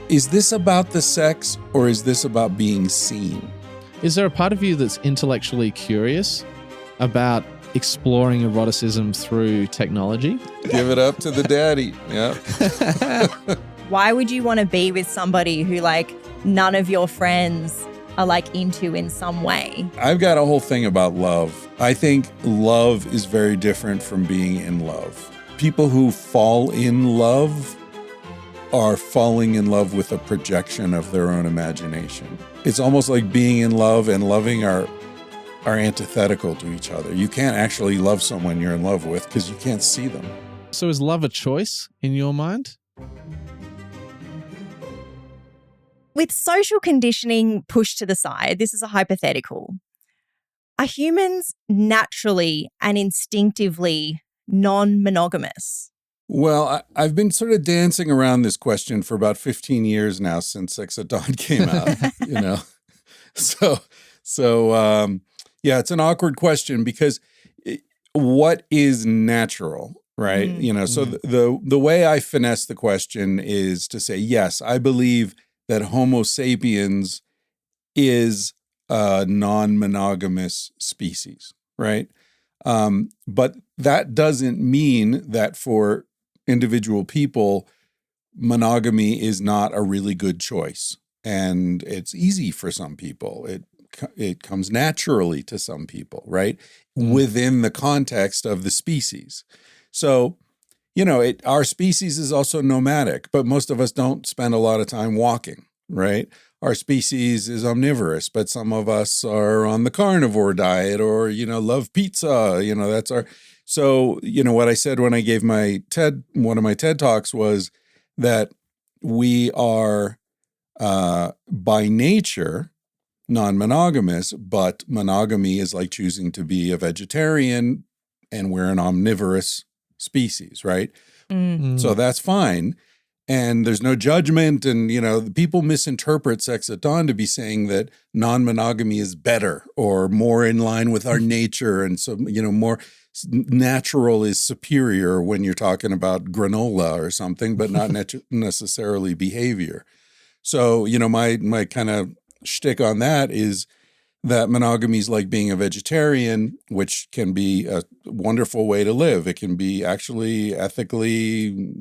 is this about the sex or is this about being seen? Is there a part of you that's intellectually curious about exploring eroticism through technology? Give it up to the daddy. Yeah. Why would you want to be with somebody who none of your friends are into in some way? I've got a whole thing about love. I think love is very different from being in love. People who fall in love are falling in love with a projection of their own imagination. It's almost like being in love and loving are antithetical to each other. You can't actually love someone you're in love with because you can't see them. So is love a choice in your mind? With social conditioning pushed to the side, this is a hypothetical. Are humans naturally and instinctively non-monogamous? Well, I've been sort of dancing around this question for about 15 years now since Sex at Dawn came out, So, yeah, it's an awkward question because what is natural, right? So the way I finesse the question is to say, yes, I believe that Homo sapiens is a non-monogamous species, right? But that doesn't mean that for individual people, monogamy is not a really good choice. And it's easy for some people. It comes naturally to some people, right? Within the context of the species. So, our species is also nomadic, but most of us don't spend a lot of time walking, right? Our species is omnivorous, but some of us are on the carnivore diet or, love pizza, that's our... So, what I said when I gave one of my TED Talks was that we are by nature non-monogamous, but monogamy is like choosing to be a vegetarian and we're an omnivorous species, right? So that's fine. And there's no judgment. And, people misinterpret Sex at Dawn to be saying that non-monogamy is better or more in line with our nature. And so, more natural is superior when you're talking about granola or something, but not necessarily behavior. So, my kind of shtick on that is that monogamy is like being a vegetarian, which can be a wonderful way to live. It can be actually ethically,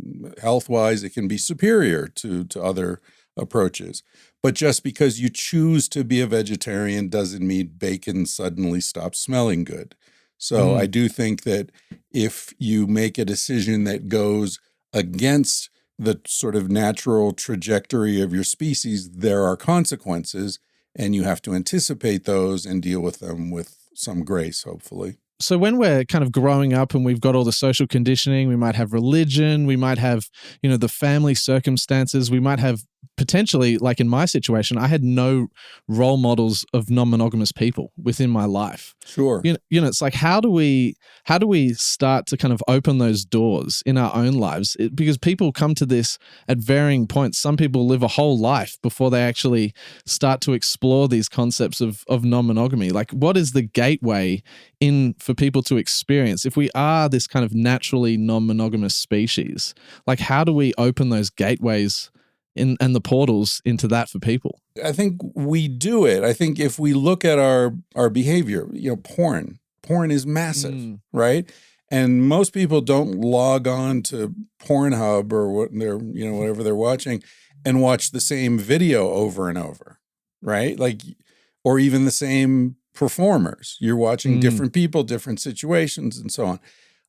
health-wise, it can be superior to other approaches. But just because you choose to be a vegetarian doesn't mean bacon suddenly stops smelling good. So I do think that if you make a decision that goes against the sort of natural trajectory of your species, there are consequences. And you have to anticipate those and deal with them with some grace, hopefully. So when we're kind of growing up and we've got all the social conditioning, we might have religion, we might have, the family circumstances, we might have potentially, like in my situation, I had no role models of non-monogamous people within my life. Sure. It's like, how do we start to kind of open those doors in our own lives? Because people come to this at varying points. Some people live a whole life before they actually start to explore these concepts of non-monogamy. Like, what is the gateway in for people to experience? If we are this kind of naturally non-monogamous species, like, how do we open those gateways and the portals into that for people? I think we do it. I think if we look at our behavior, porn is massive, right? And most people don't log on to Pornhub or what they're, whatever they're watching and watch the same video over and over, right? Like, or even the same performers. You're watching different people, different situations, and so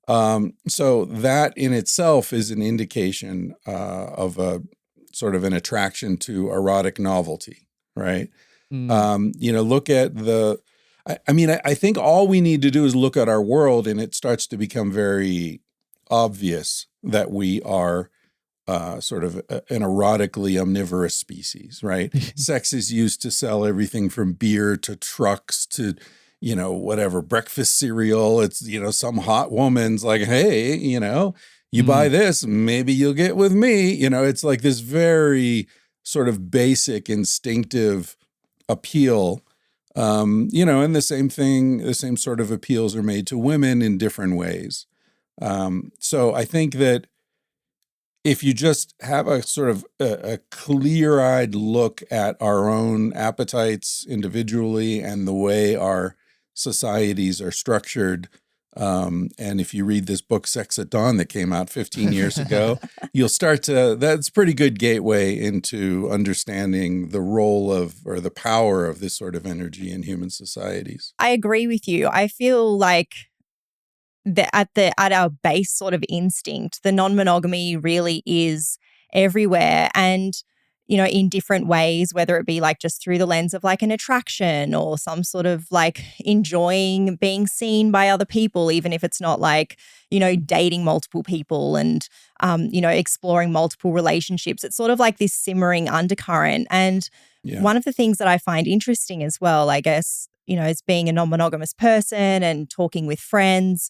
on. So that in itself is an indication of a sort of an attraction to erotic novelty, right? Look at I think all we need to do is look at our world and it starts to become very obvious that we are sort of an erotically omnivorous species, right? Sex is used to sell everything from beer to trucks to, whatever, breakfast cereal. It's, some hot woman's like, hey, you buy this, maybe you'll get with me. It's like this very sort of basic instinctive appeal. And the same sort of appeals are made to women in different ways. So I think that if you just have a sort of a clear-eyed look at our own appetites individually and the way our societies are structured, and if you read this book, Sex at Dawn, that came out 15 years ago, you'll start to, that's a pretty good gateway into understanding the role of, or the power of this sort of energy in human societies. I agree with you. I feel like at our base sort of instinct, the non-monogamy really is everywhere, and in different ways, whether it be like just through the lens of like an attraction or some sort of like enjoying being seen by other people, even if it's not like, dating multiple people and, exploring multiple relationships. It's sort of like this simmering undercurrent. And one of the things that I find interesting as well, I guess, as being a non-monogamous person and talking with friends,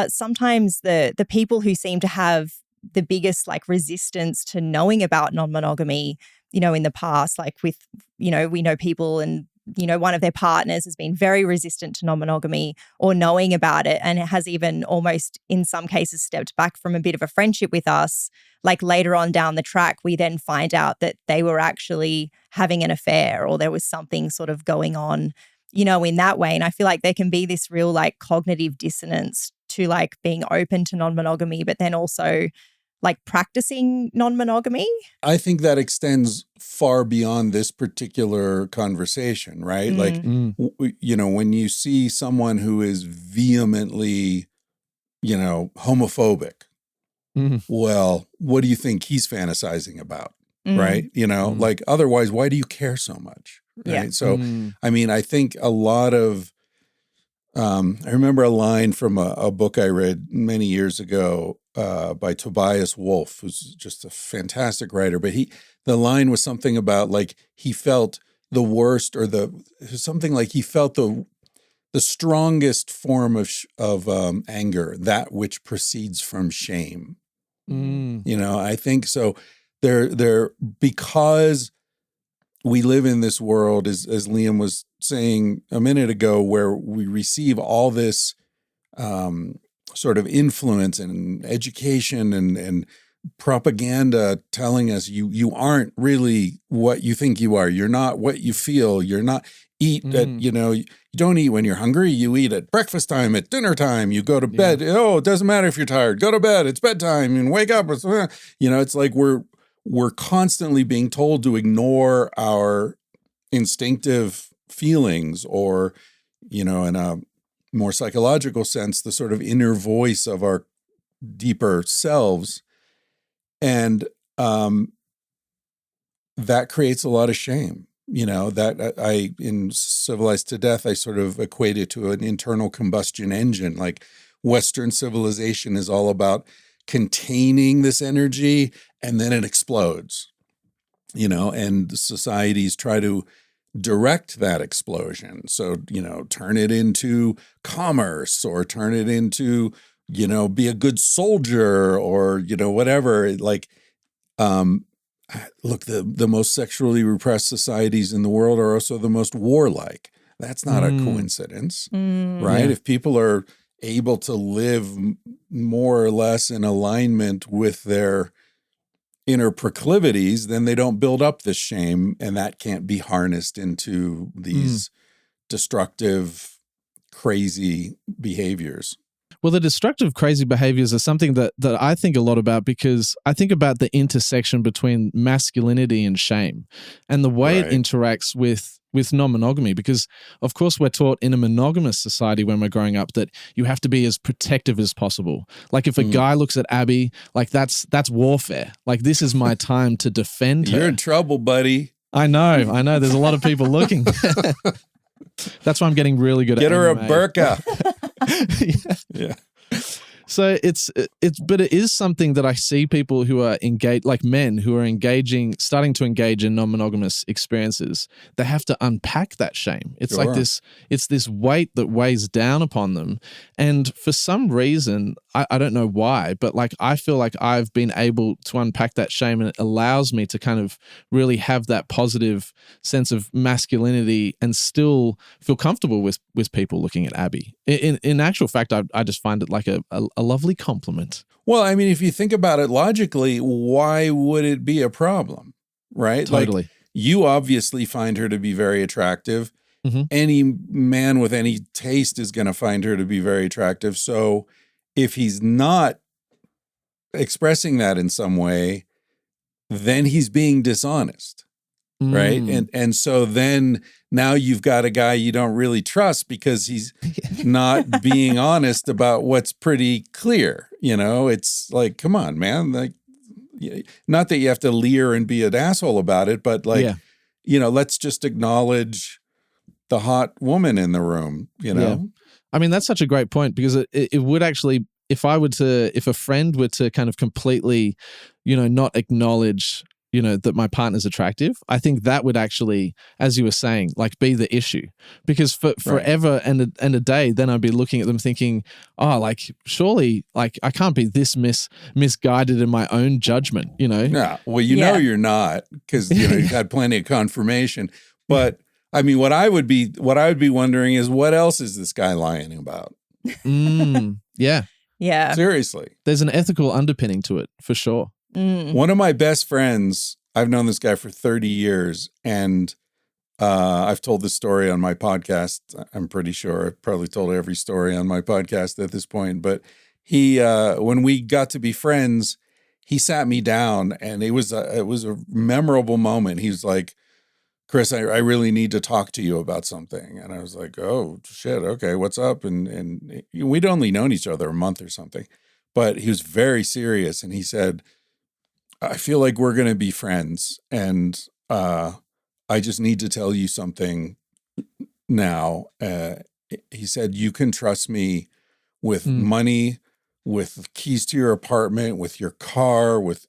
sometimes the people who seem to have the biggest like resistance to knowing about non-monogamy, in the past, like with, we know people and, one of their partners has been very resistant to non-monogamy or knowing about it, and it has even almost in some cases stepped back from a bit of a friendship with us. Like later on down the track, we then find out that they were actually having an affair or there was something sort of going on, in that way. And I feel like there can be this real like cognitive dissonance to like being open to non-monogamy, but then also like practicing non-monogamy. I think that extends far beyond this particular conversation, right? Like, when you see someone who is vehemently, homophobic, well, what do you think he's fantasizing about, right? Like otherwise, why do you care so much? Right. Yeah. So, I mean, I think a lot of, I remember a line from a book I read many years ago by Tobias Wolff, who's just a fantastic writer. But the line was something about like he felt the worst, or something like he felt the strongest form of anger, that which proceeds from shame. I think so. Because we live in this world, as Liam was saying a minute ago, where we receive all this sort of influence and education and propaganda telling us you aren't really what you think you are. You're not what you feel. You're not eat at, you don't eat when you're hungry. You eat at breakfast time, at dinner time. You go to bed. Oh, it doesn't matter if you're tired. Go to bed. It's bedtime and wake up. It's like we're constantly being told to ignore our instinctive feelings, or, in a more psychological sense, the sort of inner voice of our deeper selves. And that creates a lot of shame. That in Civilized to Death, I sort of equate it to an internal combustion engine. Like Western civilization is all about containing this energy, and then it explodes, and societies try to direct that explosion. So, turn it into commerce, or turn it into, be a good soldier, or, whatever. Like, look, the most sexually repressed societies in the world are also the most warlike. That's not a coincidence, right? If people are able to live more or less in alignment with their inner proclivities, then they don't build up this shame, and that can't be harnessed into these destructive, crazy behaviors. Well, the destructive, crazy behaviors are something that I think a lot about, because I think about the intersection between masculinity and shame and the way it interacts with non-monogamy, because of course we're taught in a monogamous society when we're growing up that you have to be as protective as possible. Like if a guy looks at Abby, like that's warfare. Like this is my time to defend her. You're in trouble, buddy. I know. There's a lot of people looking. That's why I'm getting really good at Get her MMA. a burqa. Yeah. So but it is something that I see people who are engaged, like men who are starting to engage in non-monogamous experiences. They have to unpack that shame. It's like this weight that weighs down upon them. And for some reason, I don't know why, but like I feel like I've been able to unpack that shame, and it allows me to kind of really have that positive sense of masculinity and still feel comfortable with people looking at Abby. in actual fact, I just find it like a lovely compliment. Well, I mean, if you think about it logically, why would it be a problem, right? Totally. Like, you obviously find her to be very attractive. Mhm. Any man with any taste is going to find her to be very attractive. So if he's not expressing that in some way, then he's being dishonest, right? And so then now you've got a guy you don't really trust because he's not being honest about what's pretty clear. You know, it's like, come on, man. Like, not that you have to leer and be an asshole about it, but like, you know, let's just acknowledge the hot woman in the room, you know? Yeah. I mean, that's such a great point, because it would actually, if a friend were to kind of completely, you know, not acknowledge, you know, that my partner's attractive, I think that would actually, as you were saying, like be the issue. Because for forever and a day, then I'd be looking at them thinking, oh, like, surely, like, I can't be this misguided in my own judgment, you know? Yeah. Well, you know you're not, because, you know, you've had plenty of confirmation. But I mean, what I would be wondering is, what else is this guy lying about? Yeah. Yeah. Seriously. There's an ethical underpinning to it, for sure. One of my best friends, I've known this guy for 30 years, and I've told this story on my podcast. I'm pretty sure I've probably told every story on my podcast at this point. But he, when we got to be friends, he sat me down, and it was a memorable moment. He was like, Chris, I really need to talk to you about something. And I was like, oh, shit, okay, what's up? And we'd only known each other a month or something. But he was very serious, and he said, I feel like we're going to be friends, and I just need to tell you something now. He said, you can trust me with money, with keys to your apartment, with your car, with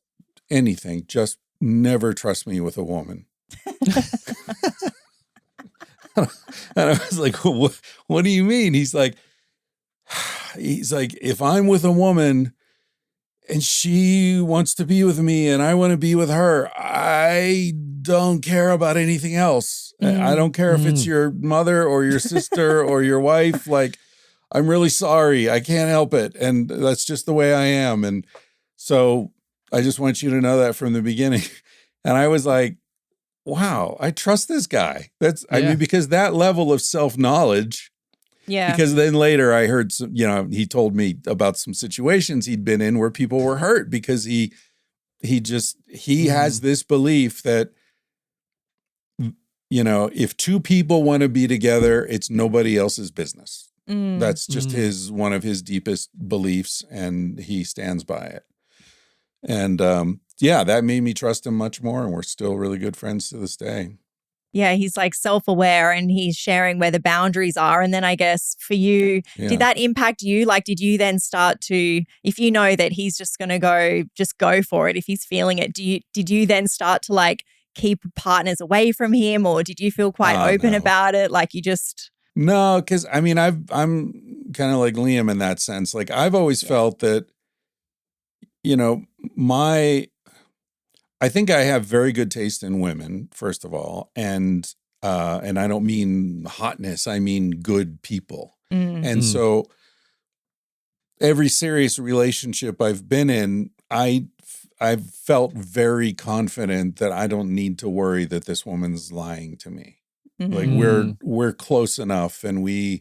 anything. Just never trust me with a woman. And I was like, what do you mean? He's like, if I'm with a woman and she wants to be with me and I want to be with her, I don't care about anything else. I don't care if it's your mother or your sister or your wife. Like, I'm really sorry. I can't help it. And that's just the way I am. And so I just want you to know that from the beginning. And I was like, wow, I trust this guy. I mean, because that level of self-knowledge. Yeah. Because then later I heard some, you know, he told me about some situations he'd been in where people were hurt because he has this belief that, you know, if two people want to be together, it's nobody else's business. That's just one of his deepest beliefs, and he stands by it. And that made me trust him much more, and we're still really good friends to this day. Yeah, he's like self-aware, and he's sharing where the boundaries are. And then I guess for you, did that impact you? Like, did you then start to, if you know that he's just going to go for it, if he's feeling it, did you then start to like keep partners away from him, or did you feel quite open about it? Like, you just... No, because I mean, I'm kind of like Liam in that sense. Like, I've always felt that, you know, I think I have very good taste in women, first of all, and I don't mean hotness, I mean good people. And so every serious relationship I've been in, I've felt very confident that I don't need to worry that this woman's lying to me. Like, we're close enough, and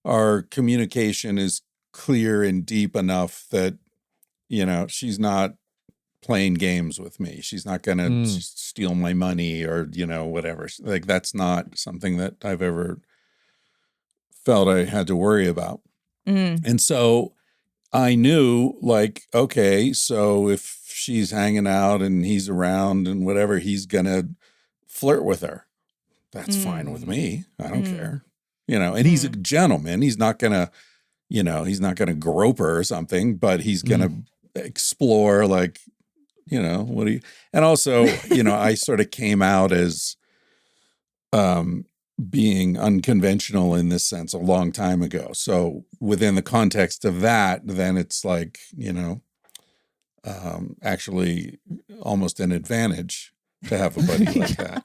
our communication is clear and deep enough that, you know, she's not playing games with me. She's not going to steal my money or, you know, whatever. Like, that's not something that I've ever felt I had to worry about. And so I knew, like, okay, so if she's hanging out and he's around and whatever, he's going to flirt with her. That's fine with me. I don't care. You know, and he's a gentleman. He's not going to, you know, he's not going to grope her or something, but he's going to explore, like, you know, and also, you know, I sort of came out as being unconventional in this sense a long time ago. So within the context of that, then it's like, you know, actually almost an advantage to have a buddy like that.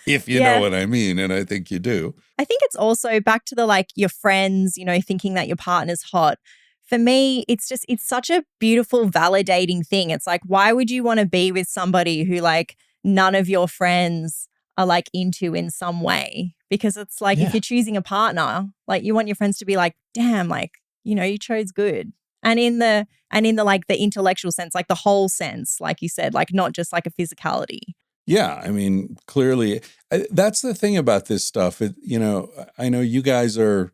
if you know what I mean. And I think you do. I think it's also back to the like your friends, you know, thinking that your partner's hot. For me, it's such a beautiful, validating thing. It's like, why would you want to be with somebody who like none of your friends are like into in some way? Because it's like if you're choosing a partner, like you want your friends to be like, damn, like, you know, you chose good. And in the like the intellectual sense, like the whole sense, like you said, like not just like a physicality. Yeah, I mean, clearly, that's the thing about this stuff. You know, I know you guys are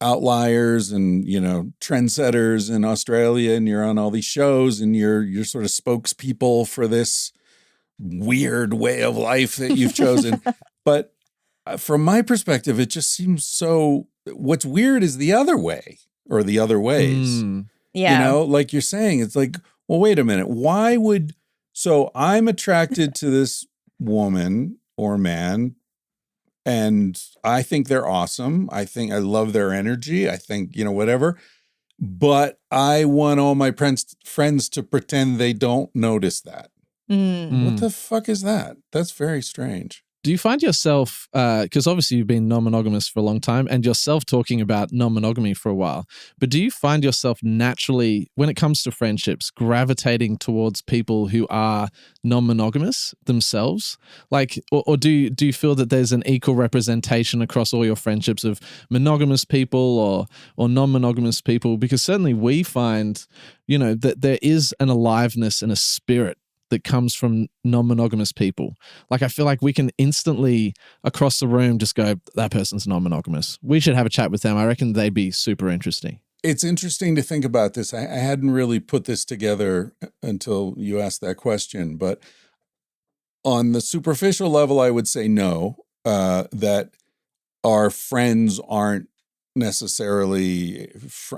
outliers and, you know, trendsetters in Australia, and you're on all these shows, and you're sort of spokespeople for this weird way of life that you've chosen. But from my perspective, it just seems so. What's weird is the other way or the other ways. Yeah, you know, like you're saying, it's like, well, wait a minute, why would? So I'm attracted to this woman or man, and I think they're awesome. I think I love their energy. I think, you know, whatever. But I want all my friends to pretend they don't notice that. What the fuck is that? That's very strange. Do you find yourself, because obviously you've been non-monogamous for a long time and yourself talking about non-monogamy for a while, but do you find yourself naturally, when it comes to friendships, gravitating towards people who are non-monogamous themselves? Like, or do you feel that there's an equal representation across all your friendships of monogamous people or non-monogamous people? Because certainly we find, you know, that there is an aliveness and a spirit that comes from non-monogamous people. Like, I feel like we can instantly across the room just go, that person's non-monogamous. We should have a chat with them. I reckon they'd be super interesting. It's interesting to think about this. I hadn't really put this together until you asked that question, but on the superficial level, I would say no, that our friends aren't necessarily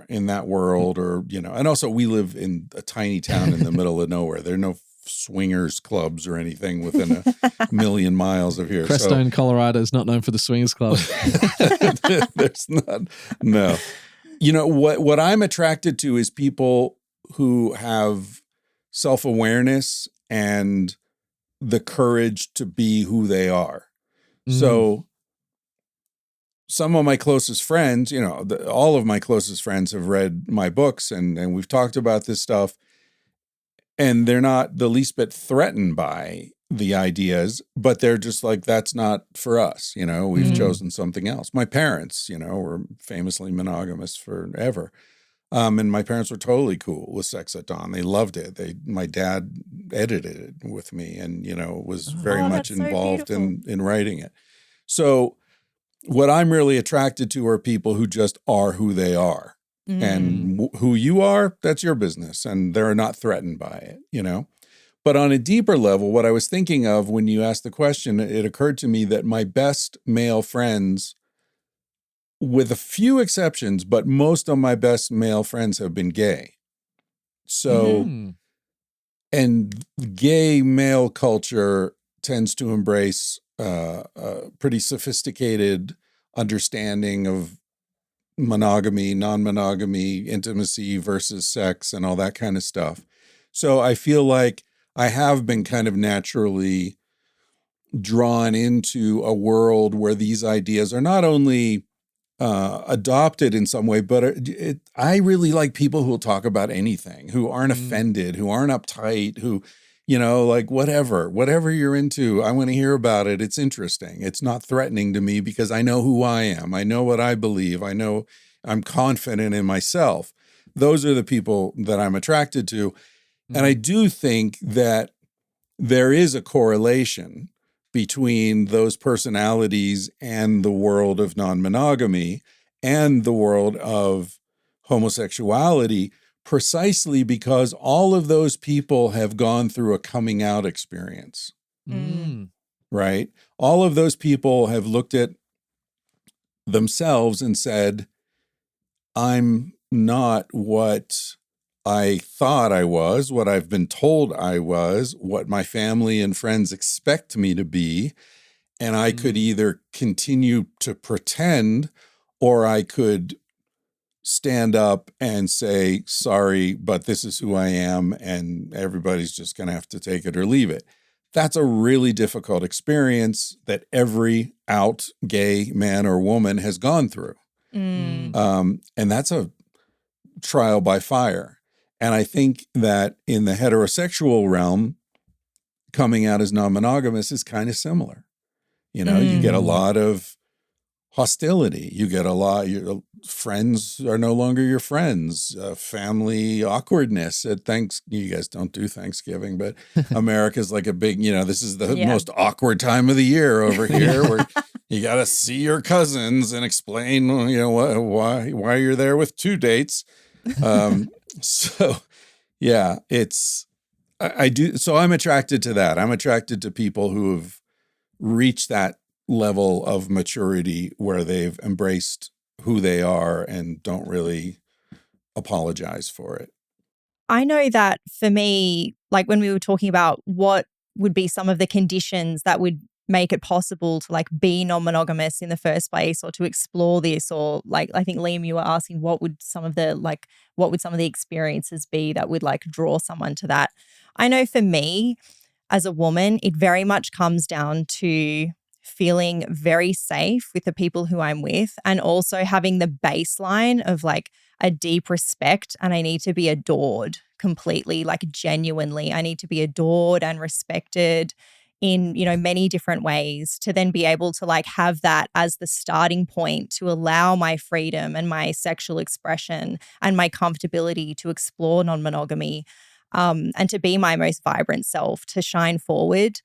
in that world, or, you know, and also we live in a tiny town in the middle of nowhere. There are no swingers clubs or anything within a million miles of here. Crestone, Colorado is not known for the swingers club. There's not, no. You know, what I'm attracted to is people who have self-awareness and the courage to be who they are. So some of my closest friends, you know, all of my closest friends have read my books, and we've talked about this stuff, and they're not the least bit threatened by the ideas, but they're just like, that's not for us. You know, we've chosen something else. My parents, you know, were famously monogamous forever. And my parents were totally cool with sex at dawn. They loved it. My dad edited it with me and, you know, was very much involved in writing it. So what I'm really attracted to are people who just are who they are. And who you are, that's your business. And they're not threatened by it, you know. But on a deeper level, what I was thinking of when you asked the question, it occurred to me that my best male friends, with a few exceptions, but most of my best male friends have been gay. So, and gay male culture tends to embrace a pretty sophisticated understanding of monogamy, non-monogamy, intimacy versus sex, and all that kind of stuff. So I feel like I have been kind of naturally drawn into a world where these ideas are not only adopted in some way, but I really like people who will talk about anything, who aren't offended, who aren't uptight, who, you know, like whatever you're into, I want to hear about it. It's interesting. It's not threatening to me because I know who I am. I know what I believe. I know I'm confident in myself. Those are the people that I'm attracted to. And I do think that there is a correlation between those personalities and the world of non-monogamy and the world of homosexuality, precisely because all of those people have gone through a coming out experience, right? All of those people have looked at themselves and said, I'm not what I thought I was, what I've been told I was, what my family and friends expect me to be. And I could either continue to pretend, or I could stand up and say, sorry, but this is who I am, and everybody's just going to have to take it or leave it. that's a really difficult experience that every out gay man or woman has gone through. And that's a trial by fire. And I think that in the heterosexual realm, coming out as non-monogamous is kind of similar. You know, you get a lot of hostility. You get a lot, your friends are no longer your friends, family awkwardness at you guys don't do Thanksgiving, but America's like a big, this is the most awkward time of the year over here where you got to see your cousins and explain, why you're there with 2 dates. So yeah, I do. So I'm attracted to that. I'm attracted to people who have reached that level of maturity where they've embraced who they are and don't really apologize for it. I know that for me, like when we were talking about what would be some of the conditions that would make it possible to like be non-monogamous in the first place, or to explore this, or like I think Liam, you were asking what would some of the experiences be that would like draw someone to that. I know for me as a woman, it very much comes down to feeling very safe with the people who I'm with, and also having the baseline of like a deep respect, and I need to be adored completely, like genuinely. I need to be adored and respected in, many different ways, to then be able to like have that as the starting point to allow my freedom and my sexual expression and my comfortability to explore non-monogamy, and to be my most vibrant self, to shine forward.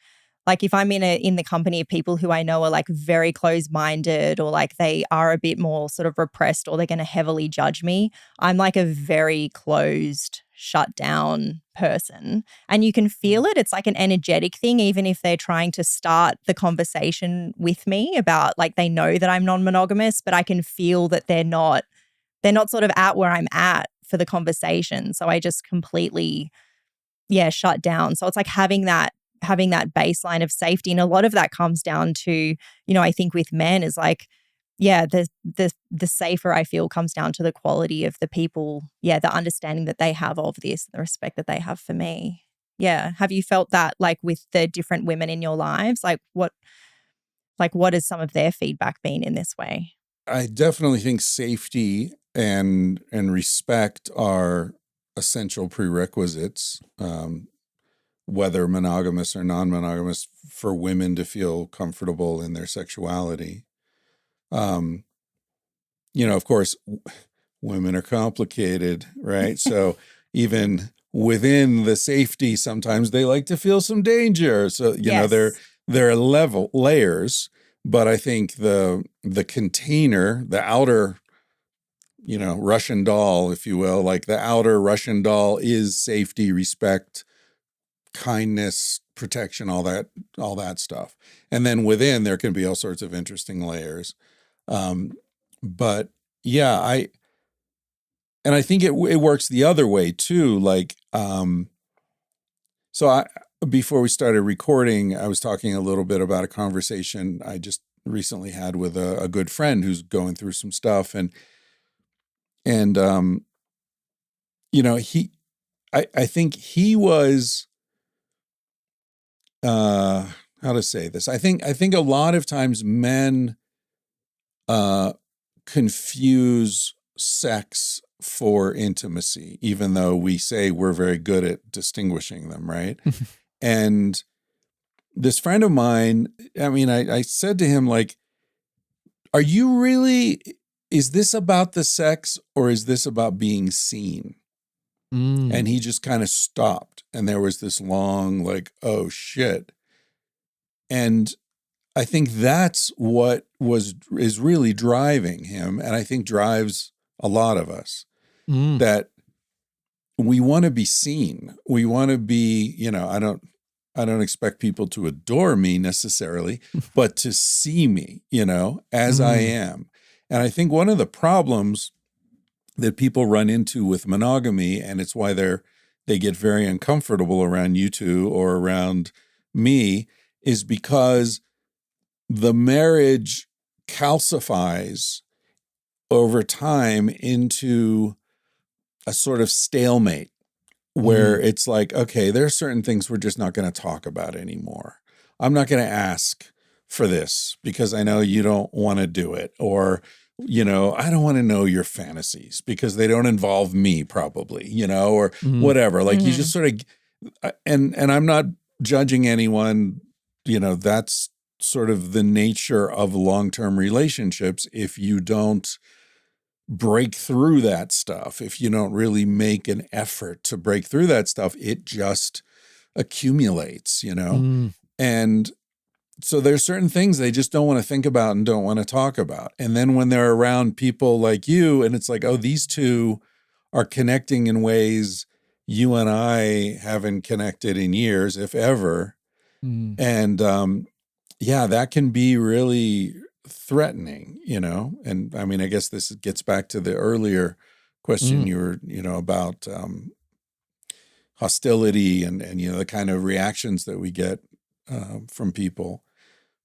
Like if I'm in the company of people who I know are like very closed-minded, or like they are a bit more sort of repressed, or they're going to heavily judge me, I'm like a very closed, shut down person. And you can feel it. It's like an energetic thing, even if they're trying to start the conversation with me about like they know that I'm non-monogamous, but I can feel that they're not sort of at where I'm at for the conversation. So I just completely, shut down. So it's like having that baseline of safety. And a lot of that comes down to, I think with men is like, the safer I feel comes down to the quality of the people, the understanding that they have of this, the respect that they have for me. Yeah. Have you felt that like with the different women in your lives? Like what has some of their feedback been in this way? I definitely think safety and respect are essential prerequisites, whether monogamous or non-monogamous, for women to feel comfortable in their sexuality. Of course, women are complicated, right? So even within the safety, sometimes they like to feel some danger. So, there are layers, but I think the container, the outer, Russian doll, if you will, like the outer Russian doll is safety, respect, kindness, protection, all that stuff. And then within there can be all sorts of interesting layers. But yeah, I think it works the other way too. Like, before we started recording, I was talking a little bit about a conversation I just recently had with a good friend who's going through some stuff, and I think he was, how to say this? I think a lot of times men confuse sex for intimacy, even though we say we're very good at distinguishing them, right? And this friend of mine, I said to him, like, is this about the sex, or is this about being seen? And he just kind of stopped, and there was this long, like, oh shit. And I think that's what is really driving him, and I think drives a lot of us, that we want to be seen. We want to be, I don't expect people to adore me necessarily, but to see me, as I am. And I think one of the problems that people run into with monogamy, and it's why they get very uncomfortable around you two or around me, is because the marriage calcifies over time into a sort of stalemate where it's like, okay, there are certain things we're just not going to talk about anymore. I'm not going to ask for this because I know you don't want to do it. Or, I don't want to know your fantasies because they don't involve me probably, or whatever. Like you just sort of, and I'm not judging anyone, that's sort of the nature of long-term relationships. If you don't break through that stuff, if you don't really make an effort to break through that stuff, it just accumulates, And so there's certain things they just don't want to think about and don't want to talk about. And then when they're around people like you, and it's like, oh, these two are connecting in ways you and I haven't connected in years, if ever. And that can be really threatening, and I mean, I guess this gets back to the earlier question you were, about hostility and the kind of reactions that we get from people.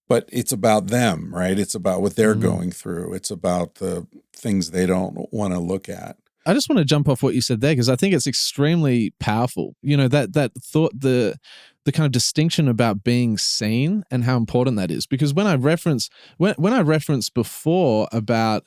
But it's about them, right? It's about what they're going through. It's about the things they don't want to look at. I just want to jump off what you said there because I think it's extremely powerful. That thought, the kind of distinction about being seen and how important that is. Because when I referenced before about,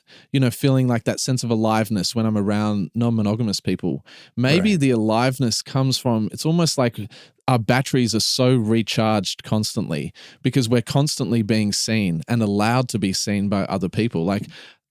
feeling like that sense of aliveness when I'm around non-monogamous people, maybe the aliveness comes from, it's almost like our batteries are so recharged constantly because we're constantly being seen and allowed to be seen by other people. Like,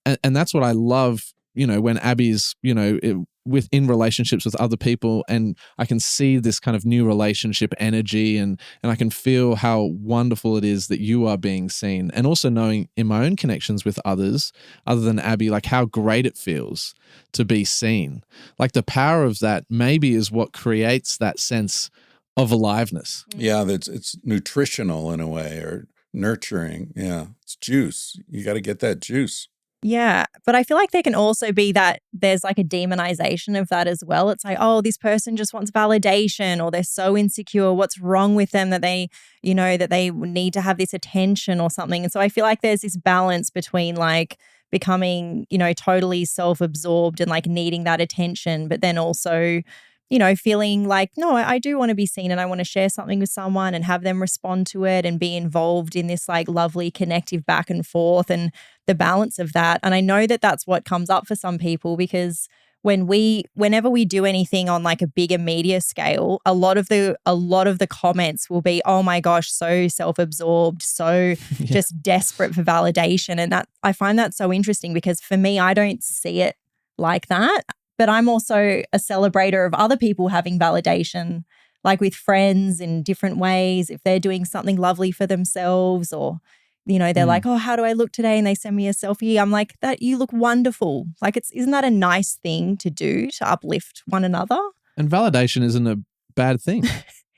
and that's what I love, when Abby's, in relationships with other people, and I can see this kind of new relationship energy, and I can feel how wonderful it is that you are being seen, and also knowing in my own connections with others other than Abby, like how great it feels to be seen. Like the power of that maybe is what creates that sense of aliveness. Yeah, it's nutritional in a way, or nurturing. Yeah, it's juice. You got to get that juice. Yeah, but I feel like there can also be that there's like a demonization of that as well. It's like, oh, this person just wants validation, or they're so insecure. What's wrong with them that they, that they need to have this attention or something? And so I feel like there's this balance between like becoming, totally self-absorbed and like needing that attention, but then also, feeling like, no, I do want to be seen and I want to share something with someone and have them respond to it and be involved in this like lovely connective back and forth and the balance of that. And I know that that's what comes up for some people because whenever we do anything on like a bigger media scale, a lot of the comments will be, oh my gosh, so self-absorbed, so just desperate for validation. And that I find that so interesting because for me, I don't see it like that. But I'm also a celebrator of other people having validation, like with friends in different ways. If they're doing something lovely for themselves or, they're like, oh, how do I look today? And they send me a selfie. I'm like, that you look wonderful. Like, isn't that a nice thing to do to uplift one another? And validation isn't a bad thing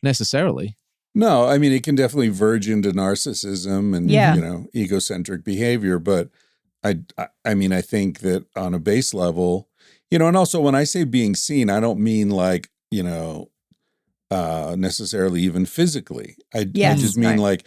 necessarily. No, I mean, it can definitely verge into narcissism and, egocentric behavior. But I mean, I think that on a base level, and also when I say being seen, I don't mean like, necessarily even physically. I just mean like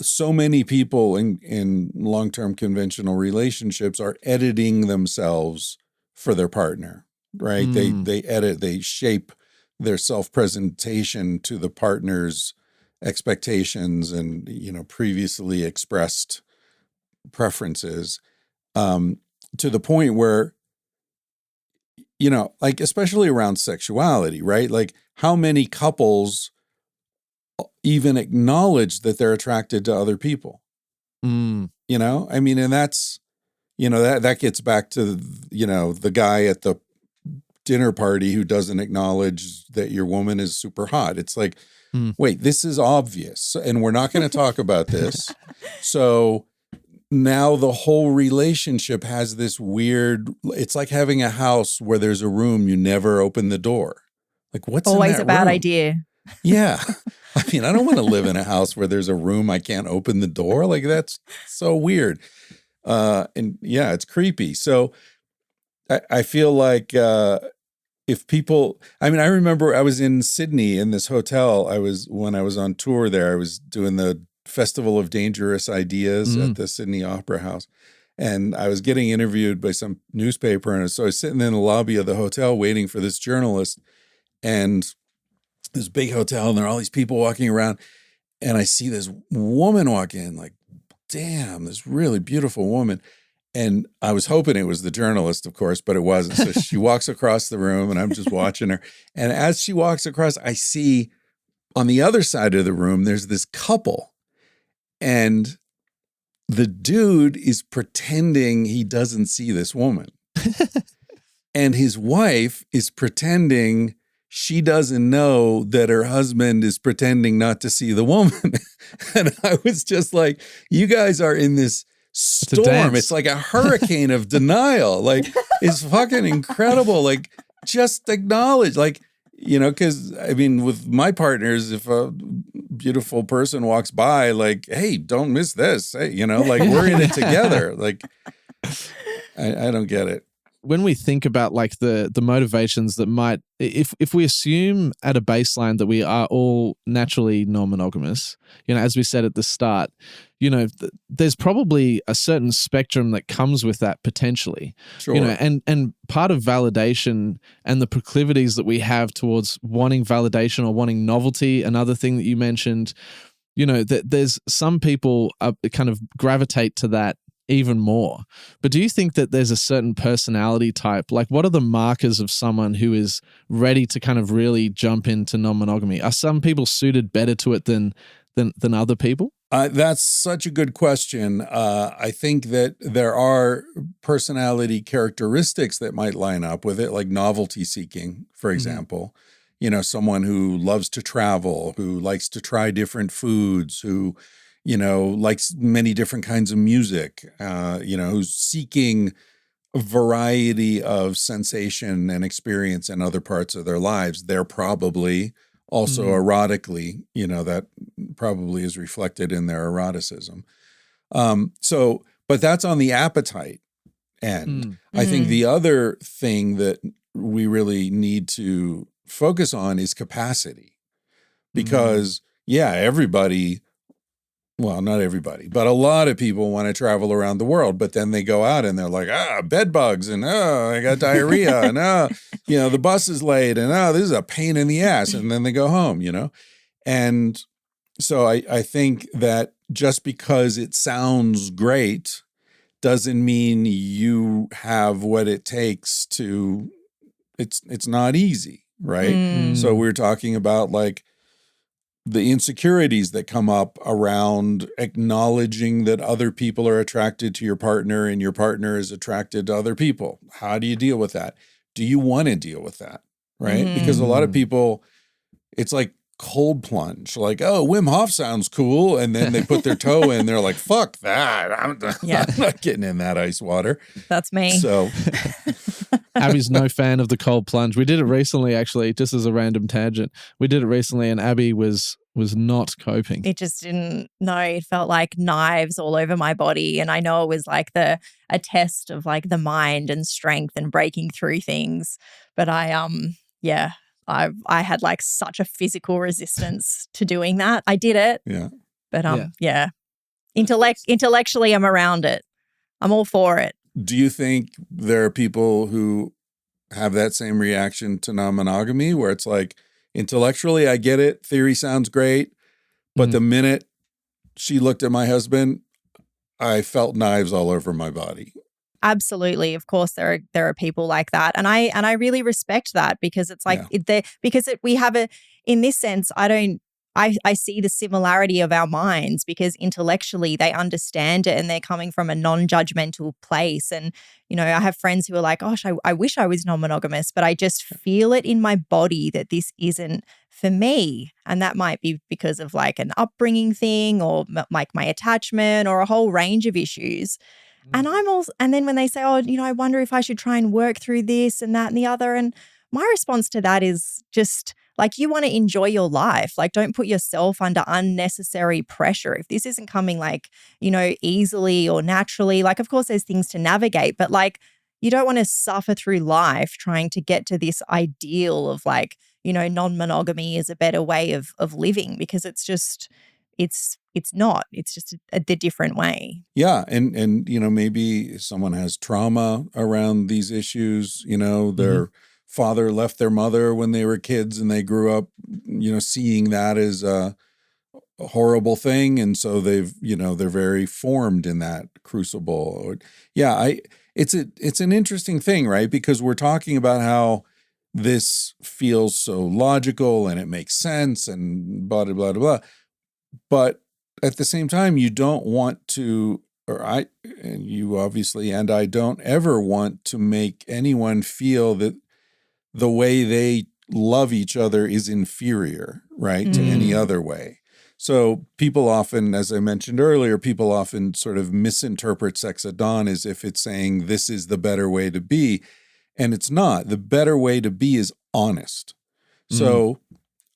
so many people in long-term conventional relationships are editing themselves for their partner, right? They edit, they shape their self-presentation to the partner's expectations and, previously expressed preferences, to the point where, like especially around sexuality, right? Like how many couples even acknowledge that they're attracted to other people? I mean, and that's, that gets back to, the guy at the dinner party who doesn't acknowledge that your woman is super hot. It's like, wait, this is obvious and we're not going to talk about this. So now the whole relationship has this weird, it's like having a house where there's a room you never open the door. Like what's always a bad room? idea. Yeah. I mean, I don't want to live in a house where there's a room I can't open the door. Like that's so weird. And yeah, it's creepy. So I feel like if people, I mean, I remember I was in Sydney in this hotel. When I was on tour there, I was doing the Festival of Dangerous Ideas at the Sydney Opera House. And I was getting interviewed by some newspaper. And so I was sitting in the lobby of the hotel waiting for this journalist. and this big hotel, and there are all these people walking around, and I see this woman walk in, like, damn, this really beautiful woman. And I was hoping it was the journalist, of course, but it wasn't. So she walks across the room, and I'm just watching her. And as she walks across, I see on the other side of the room, there's this couple. And the dude is pretending he doesn't see this woman. And his wife is pretending she doesn't know that her husband is pretending not to see the woman. And I was just like, you guys are in this storm. It's like a hurricane of denial. Like, it's fucking incredible. Like, just acknowledge, like, you know, because I mean, with my partners, if a beautiful person walks by, like, hey, don't miss this. Hey, you know, like, we're in it together. Like, I don't get it. When we think about like the motivations that might, if we assume at a baseline that we are all naturally non-monogamous, you know, as we said at the start, you know, there's probably a certain spectrum that comes with that potentially. Sure. You know, and part of validation and the proclivities that we have towards wanting validation or wanting novelty, another thing that you mentioned, you know, that there's some people kind of gravitate to that even more. But do you think that there's a certain personality type? Like, what are the markers of someone who is ready to kind of really jump into non-monogamy? Are some people suited better to it than other people? That's such a good question. I think that there are personality characteristics that might line up with it, like novelty seeking, for example. You know, someone who loves to travel, who likes to try different foods, who, you know, likes many different kinds of music, you know, who's seeking a variety of sensation and experience in other parts of their lives. They're probably also erotically, you know, that probably is reflected in their eroticism. But that's on the appetite end. I think the other thing that we really need to focus on is capacity. Because, yeah, everybody, well, not everybody, but a lot of people want to travel around the world, but then they go out and they're like, bed bugs, and I got diarrhea, and you know, the bus is late, and this is a pain in the ass, and then they go home, you know? And so I think that just because it sounds great doesn't mean you have what it takes to, it's not easy, right? So we're talking about like the insecurities that come up around acknowledging that other people are attracted to your partner and your partner is attracted to other people. How do you deal with that? Do you want to deal with that? Right? Because a lot of people, it's like cold plunge, like, oh, Wim Hof sounds cool. And then they put their toe in, they're like, fuck that. I'm not getting in that ice water. That's me. So Abby's no fan of the cold plunge. We did it recently, actually, just as a random tangent. We did it recently, and Abby was not coping. It just didn't. No, it felt like knives all over my body, and I know it was like a test of like the mind and strength and breaking through things. But I had like such a physical resistance to doing that. I did it. Yeah. But intellectually, I'm around it. I'm all for it. Do you think there are people who have that same reaction to non-monogamy where it's like, intellectually, I get it, theory sounds great, but the minute she looked at my husband, I felt knives all over my body? Absolutely. Of course, there are people like that. And I really respect that, because it's like, we have in this sense, I see the similarity of our minds, because intellectually they understand it and they're coming from a non-judgmental place. And, you know, I have friends who are like, gosh, I wish I was non-monogamous, but I just feel it in my body that this isn't for me. And that might be because of like an upbringing thing, or like my attachment, or a whole range of issues. And and then when they say, oh, you know, I wonder if I should try and work through this and that and the other. And my response to that is just like, you want to enjoy your life. Like, don't put yourself under unnecessary pressure. If this isn't coming like, you know, easily or naturally, like, of course there's things to navigate, but like, you don't want to suffer through life trying to get to this ideal of like, you know, non-monogamy is a better way of living, because it's just, it's not. It's just the different way. Yeah. And, you know, maybe someone has trauma around these issues, you know, they're father left their mother when they were kids and they grew up, seeing that as a horrible thing. And so they're very formed in that crucible. It's an interesting thing, right? Because we're talking about how this feels so logical and it makes sense and blah, blah, blah, blah. But at the same time, you don't want to, and you obviously, and I don't ever want to make anyone feel that the way they love each other is inferior, right, to any other way. So people often, as I mentioned earlier, sort of misinterpret sex at dawn as if it's saying this is the better way to be. And it's not. The better way to be is honest. So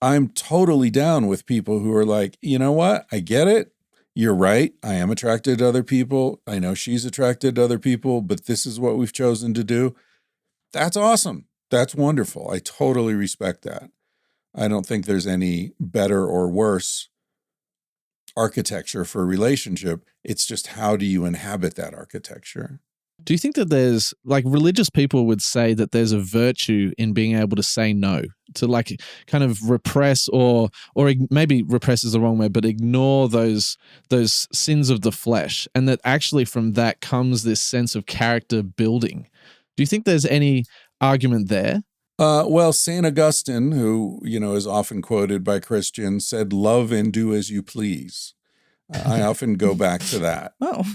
I'm totally down with people who are like, you know what? I get it. You're right. I am attracted to other people. I know she's attracted to other people, but this is what we've chosen to do. That's awesome. That's wonderful. I totally respect that. I don't think there's any better or worse architecture for a relationship. It's just how do you inhabit that architecture? Do you think that there's, like, religious people would say that there's a virtue in being able to say no, to like kind of repress or maybe repress is the wrong word, but ignore those sins of the flesh, and that actually from that comes this sense of character building? Do you think there's any argument there? Well, St. Augustine, who, is often quoted by Christians, said, love and do as you please. I often go back to that. Oh.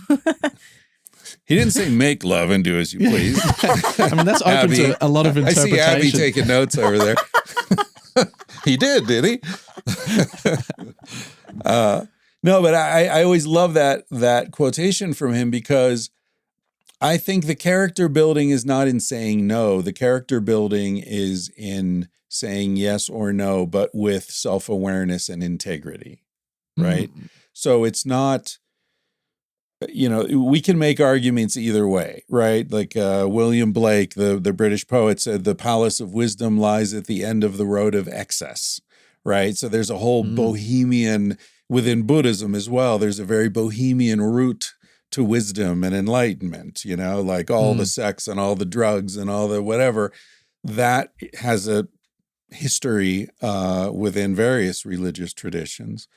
He didn't say make love and do as you please. I mean, that's open Abby, to a lot of interpretation. I see Abby taking notes over there. He did he? No, but I always love that quotation from him, because I think the character building is not in saying no. The character building is in saying yes or no, but with self-awareness and integrity, right? So it's not, we can make arguments either way, right? Like William Blake, the British poet, said, the palace of wisdom lies at the end of the road of excess, right? So there's a whole bohemian, within Buddhism as well, there's a very bohemian route to wisdom and enlightenment, like all the sex and all the drugs and all the whatever. That has a history within various religious traditions.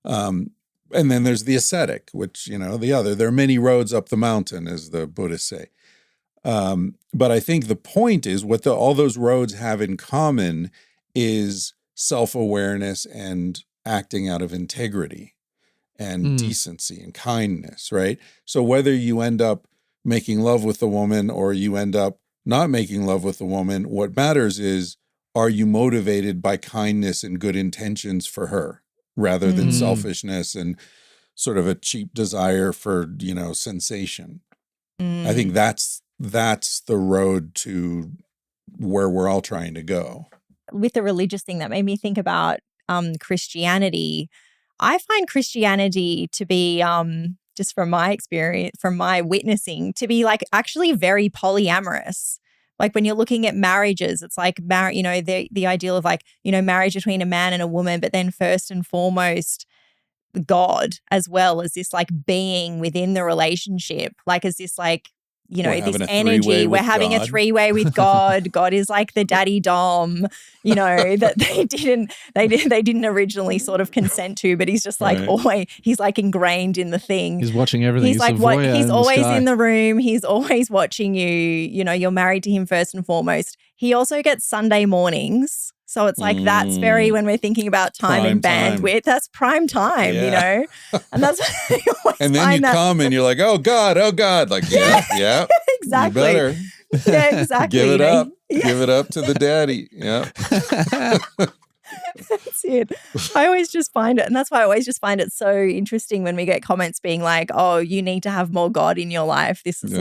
And then there's the ascetic, which, there are many roads up the mountain, as the Buddhists say. But I think the point is what all those roads have in common is self-awareness and acting out of integrity and decency and kindness, right? So whether you end up making love with the woman or you end up not making love with the woman, what matters is, are you motivated by kindness and good intentions for her, rather than selfishness and sort of a cheap desire for, sensation. I think that's the road to where we're all trying to go. With the religious thing, that made me think about Christianity. I find Christianity to be, just from my experience, from my witnessing, to be like actually very polyamorous. Like when you're looking at marriages, it's like, the ideal of like, marriage between a man and a woman, but then first and foremost, God as well as this like being within the relationship, like as this like, this energy. We're having a three-way with God. God is like the daddy dom, that they didn't originally sort of consent to, but he's just like always, he's like ingrained in the thing. He's watching everything. He's like he's always in the room. He's always watching you. You're married to him first and foremost. He also gets Sunday mornings. So it's like that's very, when we're thinking about time and bandwidth, that's prime time, And that's and then you come and you're like, oh God. Like, yeah. Exactly. You better. Yeah, exactly. Give it up. Give it up to the daddy. Yeah. That's it. I always just find it, and that's why I always just find it so interesting when we get comments being like, oh, you need to have more God in your life. This is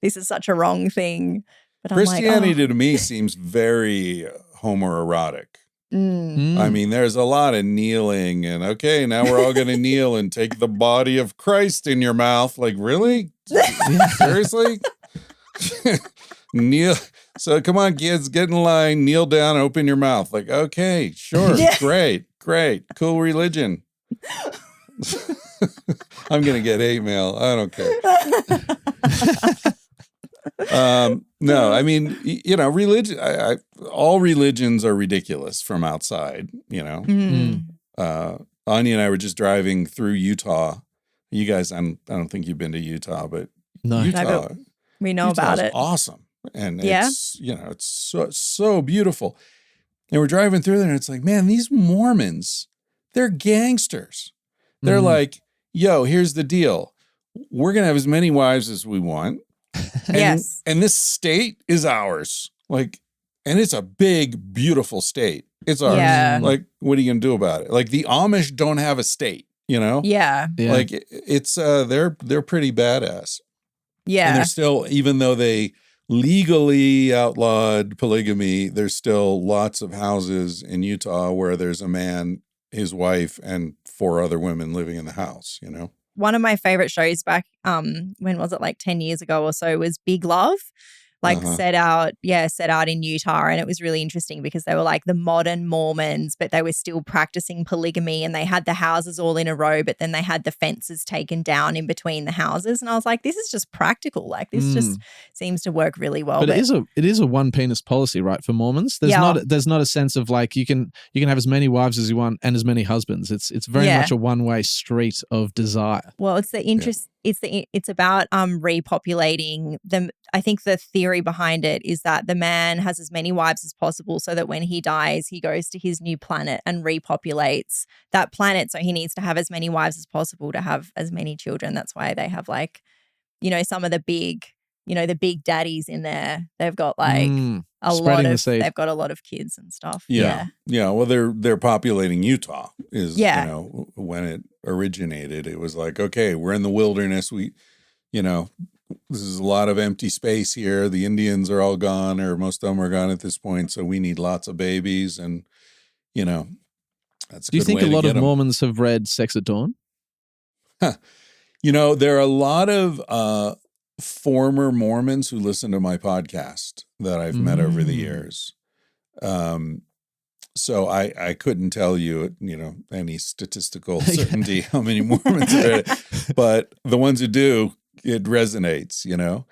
this is such a wrong thing. But Christianity to me seems very homoerotic. I mean, there's a lot of kneeling and, okay, now we're all going to kneel and take the body of Christ in your mouth. Like, really? Seriously? Kneel. So come on, kids, get in line, kneel down, open your mouth. Like, okay, sure. Great. Cool religion. I'm going to get hate mail. I don't care. No, I mean, religion, all religions are ridiculous from outside, you know. Anya and I were just driving through Utah. You guys, I don't think you've been to Utah, but No. Utah, we know about it. Awesome. And it's, you know, it's so beautiful. And we're driving through there and it's like, man, these Mormons, they're gangsters. They're like, yo, here's the deal. We're going to have as many wives as we want. And this state is ours. Like, and it's a big, beautiful state. It's ours. Yeah. Like, what are you going to do about it? Like, the Amish don't have a state, you know? Yeah. Like, it's, they're pretty badass. Yeah. And they're still, even though they legally outlawed polygamy, there's still lots of houses in Utah where there's a man, his wife, and 4 other women living in the house, you know? One of my favorite shows back, when was it, like 10 years ago or so, was Big Love. Like set out in Utah. And it was really interesting because they were like the modern Mormons, but they were still practicing polygamy, and they had the houses all in a row, but then they had the fences taken down in between the houses. And I was like, this is just practical. Like this just seems to work really well. But it is a one penis policy, right? For Mormons. There's not a sense of like you can have as many wives as you want and as many husbands. It's very much a one-way street of desire. Well, it's the interest. It's about repopulating them. I think the theory behind it is that the man has as many wives as possible so that when he dies, he goes to his new planet and repopulates that planet. So he needs to have as many wives as possible to have as many children. That's why they have like, you know, some of the big, you know, the big daddies in there. They've got like they've got a lot of kids and stuff. Yeah. Well, they're populating Utah is, you know, when it originated, it was like, okay, we're in the wilderness. This is a lot of empty space here. The Indians are all gone, or most of them are gone at this point. So we need lots of babies. And, you know, that's a good way to get them. Do you think a lot of Mormons have read Sex at Dawn? You know, there are a lot of former Mormons who listen to my podcast that I've met over the years. So I couldn't tell you, you know, any statistical certainty how many Mormons have read it. But the ones who do, it resonates, you know.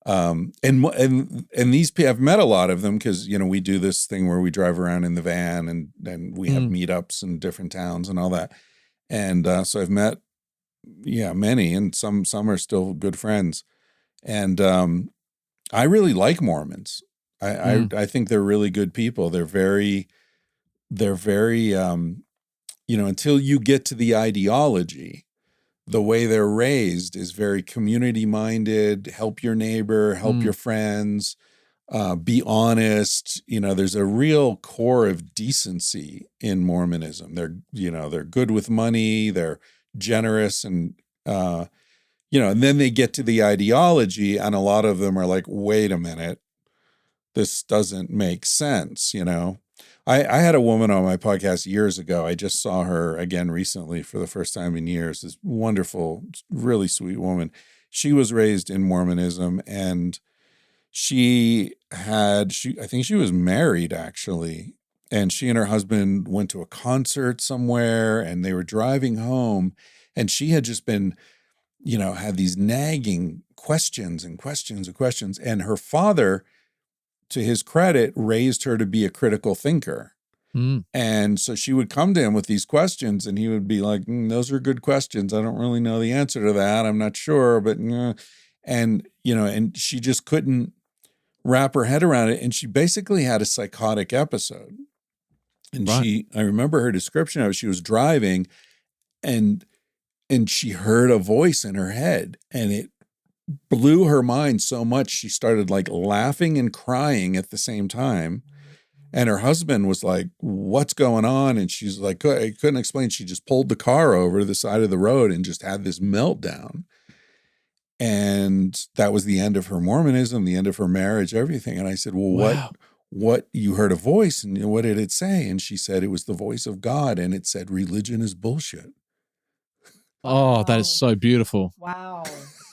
And these people, I've met a lot of them because, you know, we do this thing where we drive around in the van and we have meetups in different towns and all that. And so I've met, many, and some are still good friends. And I really like Mormons. I think they're really good people. They're very, you know, until you get to the ideology, the way they're raised is very community-minded, help your neighbor, help your friends, be honest. You know, there's a real core of decency in Mormonism. They're good with money, they're generous, and, and then they get to the ideology, and a lot of them are like, wait a minute, this doesn't make sense, you know? I had a woman on my podcast years ago. I just saw her again recently for the first time in years. This wonderful, really sweet woman. She was raised in Mormonism, and I think she was married actually. And she and her husband went to a concert somewhere, and they were driving home, and she had just been, you know, had these nagging questions and questions and questions. And her father, to his credit, raised her to be a critical thinker. And so she would come to him with these questions, and he would be like, those are good questions. I don't really know the answer to that. I'm not sure, but, and, you know, and she just couldn't wrap her head around it. And she basically had a psychotic episode. And I remember her description of it. She was driving, and she heard a voice in her head, and it blew her mind so much she started like laughing and crying at the same time. And her husband was like, what's going on? And she's like, I couldn't explain. She just pulled the car over to the side of the road and just had this meltdown. And that was the end of her Mormonism, the end of her marriage, everything. And I said, well, what you heard a voice, and what did it say? And she said, it was the voice of God. And it said, religion is bullshit. Oh, that is so beautiful. Wow.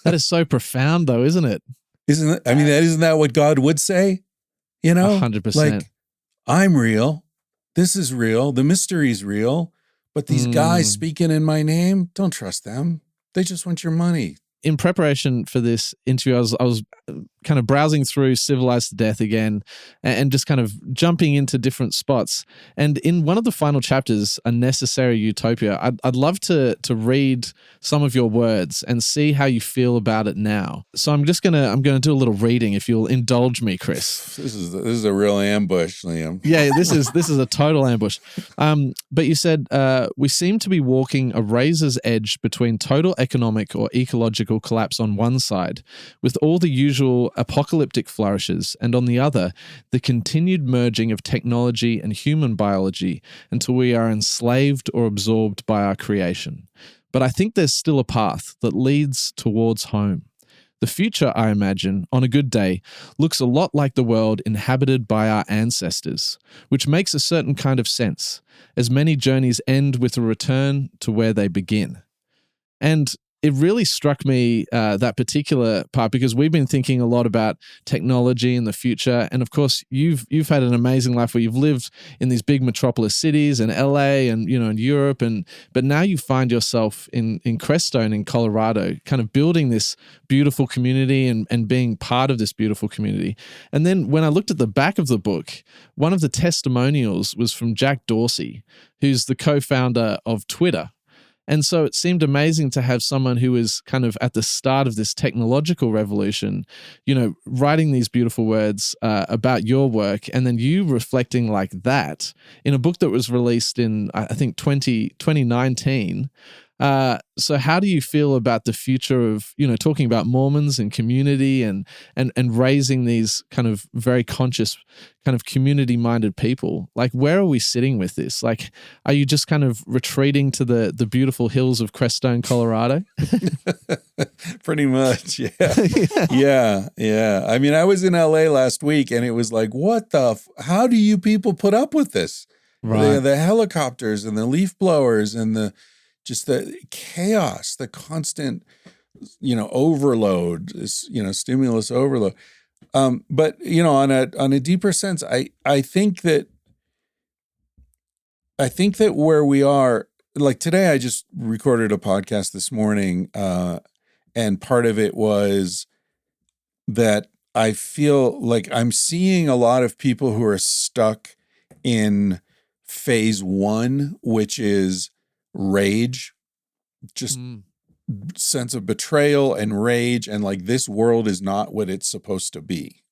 That is so profound though, isn't it? Isn't it? I mean, isn't that what God would say? You know, 100%. Like, I'm real. This is real. The mystery is real. But these guys speaking in my name, don't trust them. They just want your money. In preparation for this interview, I was kind of browsing through Civilized to Death again and just kind of jumping into different spots. And in one of the final chapters, A Necessary Utopia, I'd love to read some of your words and see how you feel about it now. So I'm gonna do a little reading if you'll indulge me, Chris. This is a real ambush, Liam. Yeah, this is a total ambush. But you said, we seem to be walking a razor's edge between total economic or ecological collapse on one side, with all the usual apocalyptic flourishes, and on the other, the continued merging of technology and human biology until we are enslaved or absorbed by our creation. But I think there's still a path that leads towards home. The future, I imagine, on a good day, looks a lot like the world inhabited by our ancestors, which makes a certain kind of sense, as many journeys end with a return to where they begin. And it really struck me, that particular part, because we've been thinking a lot about technology in the future. And of course, you've had an amazing life where you've lived in these big metropolis cities and LA and, in Europe. But now you find yourself in Crestone in Colorado, kind of building this beautiful community and being part of this beautiful community. And then when I looked at the back of the book, one of the testimonials was from Jack Dorsey, who's the co-founder of Twitter. And so it seemed amazing to have someone who is kind of at the start of this technological revolution, writing these beautiful words about your work, and then you reflecting like that in a book that was released in, I think, 2019. So how do you feel about the future of, talking about Mormons and community and raising these kind of very conscious, kind of community-minded people? Like, where are we sitting with this? Like, are you just kind of retreating to the beautiful hills of Crestone, Colorado? Pretty much, yeah. Yeah. I mean, I was in LA last week and it was like, how do you people put up with this? Right. The helicopters and the leaf blowers and just the chaos, the constant, overload, stimulus overload. But on a deeper sense, I think that where we are, like today, I just recorded a podcast this morning, and part of it was that I feel like I'm seeing a lot of people who are stuck in phase one, which is rage, just sense of betrayal and rage, and like this world is not what it's supposed to be.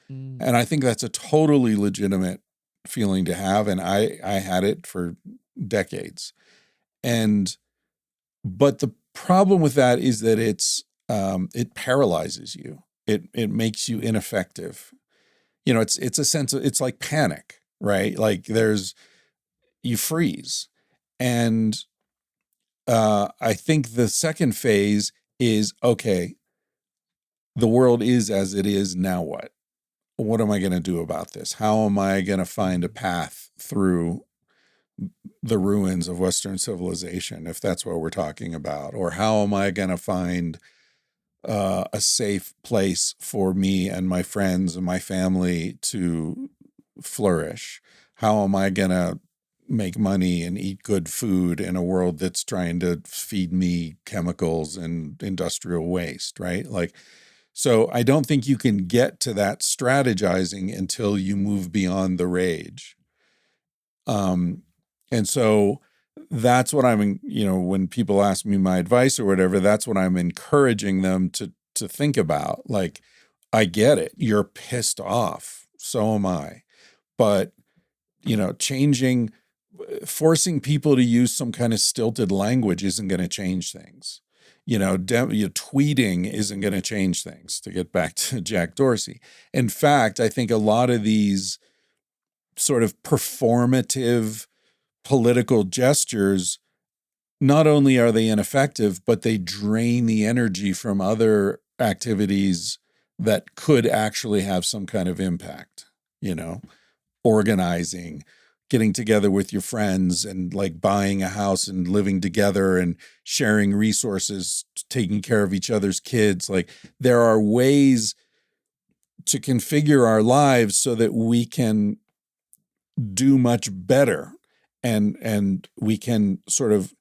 And I think that's a totally legitimate feeling to have, and I had it for decades. But the problem with that is that it paralyzes you. It makes you ineffective. It's a sense of, it's like panic, right? Like you freeze. And I think the second phase is, okay, the world is as it is, now what? What am I going to do about this? How am I going to find a path through the ruins of Western civilization, if that's what we're talking about? Or how am I going to find a safe place for me and my friends and my family to flourish? How am I going to make money and eat good food in a world that's trying to feed me chemicals and industrial waste, right? So I don't think you can get to that strategizing until you move beyond the rage. And so that's what when people ask me my advice or whatever, that's what I'm encouraging them to think about. Like, I get it. You're pissed off. So am I. But, forcing people to use some kind of stilted language isn't going to change things. Tweeting isn't going to change things, to get back to Jack Dorsey. In fact, I think a lot of these sort of performative political gestures, not only are they ineffective, but they drain the energy from other activities that could actually have some kind of impact, organizing, getting together with your friends and like buying a house and living together and sharing resources, taking care of each other's kids. Like, there are ways to configure our lives so that we can do much better, and we can sort of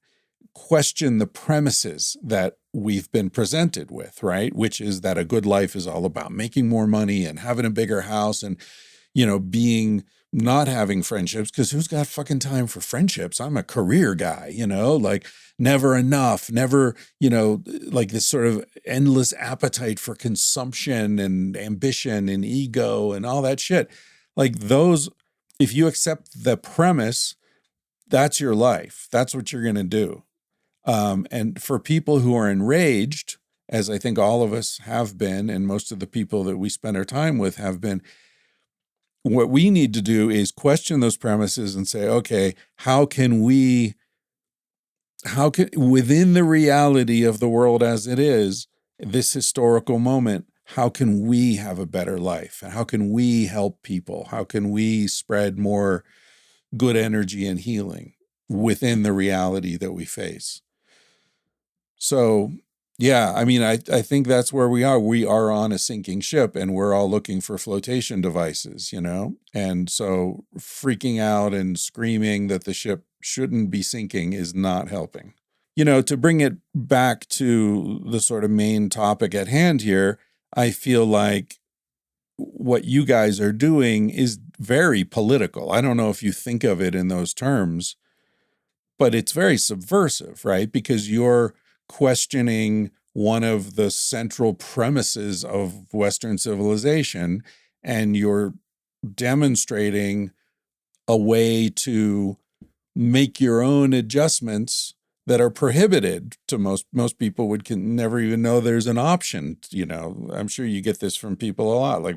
question the premises that we've been presented with, right? Which is that a good life is all about making more money and having a bigger house and, being not having friendships, because who's got fucking time for friendships? I'm a career guy, like never enough, never, like this sort of endless appetite for consumption and ambition and ego and all that shit. Like those, if you accept the premise, that's your life. That's what you're going to do. And for people who are enraged, as I think all of us have been, and most of the people that we spend our time with have been, what we need to do is question those premises and say, okay, how can within the reality of the world as it is, this historical moment, how can we have a better life? And how can we help people? How can we spread more good energy and healing within the reality that we face? So, yeah, I mean, I think that's where we are. We are on a sinking ship and we're all looking for flotation devices, And so freaking out and screaming that the ship shouldn't be sinking is not helping. To bring it back to the sort of main topic at hand here, I feel like what you guys are doing is very political. I don't know if you think of it in those terms, but it's very subversive, right? Because you're questioning one of the central premises of Western civilization, and you're demonstrating a way to make your own adjustments that are prohibited to most people can never even know there's an option. I'm sure you get this from people a lot. Like,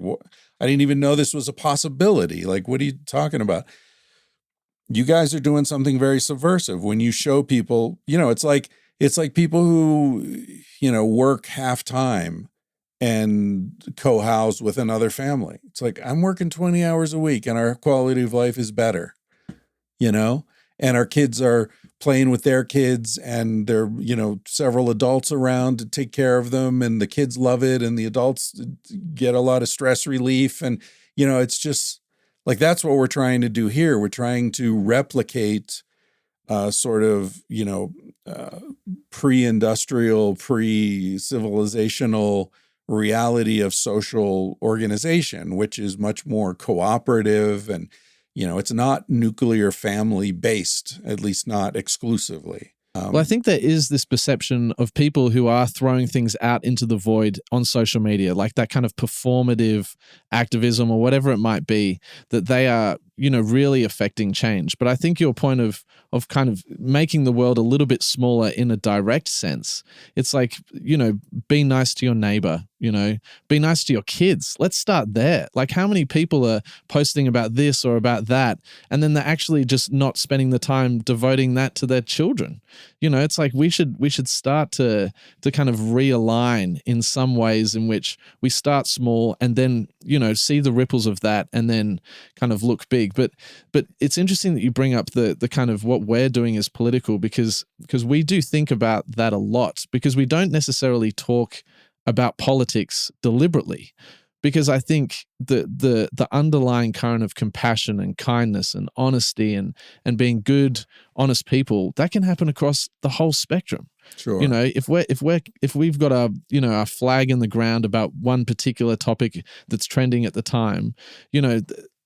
I didn't even know this was a possibility. Like, what are you talking about? You guys are doing something very subversive when you show people, it's like people who, work half time and co-house with another family. It's like, I'm working 20 hours a week and our quality of life is better, and our kids are playing with their kids and there are, several adults around to take care of them and the kids love it and the adults get a lot of stress relief. And, it's just like, that's what we're trying to do here. We're trying to replicate sort of, pre-industrial, pre-civilizational reality of social organization, which is much more cooperative and, it's not nuclear family based, at least not exclusively. Well, I think there is this perception of people who are throwing things out into the void on social media, like that kind of performative activism or whatever it might be, that they are, really affecting change. But I think your point of kind of making the world a little bit smaller in a direct sense, it's like, be nice to your neighbor, be nice to your kids. Let's start there. Like, how many people are posting about this or about that, and then they're actually just not spending the time devoting that to their children? It's like we should start to kind of realign in some ways in which we start small and then, see the ripples of that and then kind of look big. But it's interesting that you bring up the kind of what we're doing is political, because we do think about that a lot, because we don't necessarily talk about politics deliberately, because I think the underlying current of compassion and kindness and honesty and being good, honest people, that can happen across the whole spectrum. Sure. If we've got a flag in the ground about one particular topic that's trending at the time,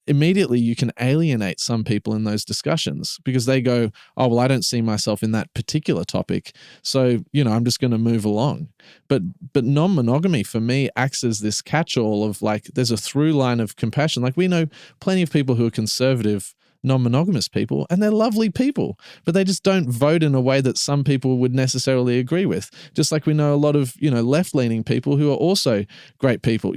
immediately you can alienate some people in those discussions because they go, oh, well, I don't see myself in that particular topic. So, I'm just going to move along. But non-monogamy for me acts as this catch-all of like, there's a through line of compassion. Like, we know plenty of people who are conservative, non-monogamous people, and they're lovely people, but they just don't vote in a way that some people would necessarily agree with. Just like we know a lot of, left-leaning people who are also great people.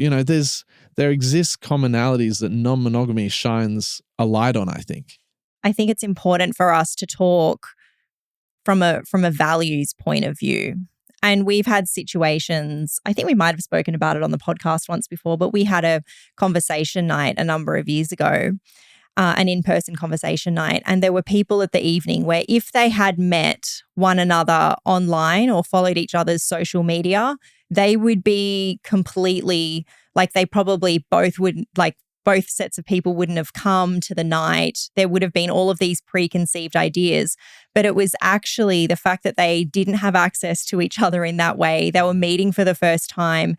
There exists commonalities that non-monogamy shines a light on, I think. I think it's important for us to talk from a values point of view. And we've had situations, I think we might have spoken about it on the podcast once before, but we had a conversation night a number of years ago, an in-person conversation night. And there were people at the evening where if they had met one another online or followed each other's social media, they would be completely, like, they probably both both sets of people wouldn't have come to the night. There would have been all of these preconceived ideas, but it was actually the fact that they didn't have access to each other in that way. They were meeting for the first time.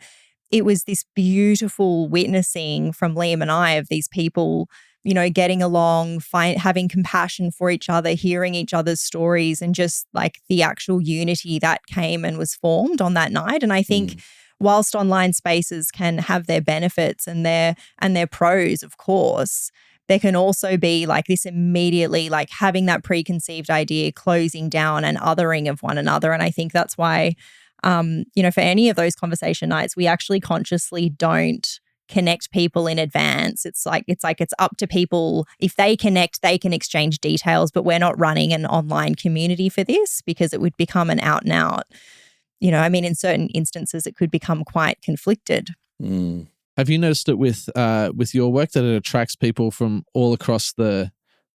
It was this beautiful witnessing from Liam and I of these people, you know, getting along, having compassion for each other, hearing each other's stories, and just like the actual unity that came and was formed on that night. And I think whilst online spaces can have their benefits and their pros, of course, there can also be like this immediately like having that preconceived idea, closing down and othering of one another. And I think that's why, you know, for any of those conversation nights, we actually consciously don't connect people in advance. It's up to people. If they connect, they can exchange details, but we're not running an online community for this because it would become an out and out. You know, I mean, in certain instances, it could become quite conflicted. Have you noticed it with your work that it attracts people from all across the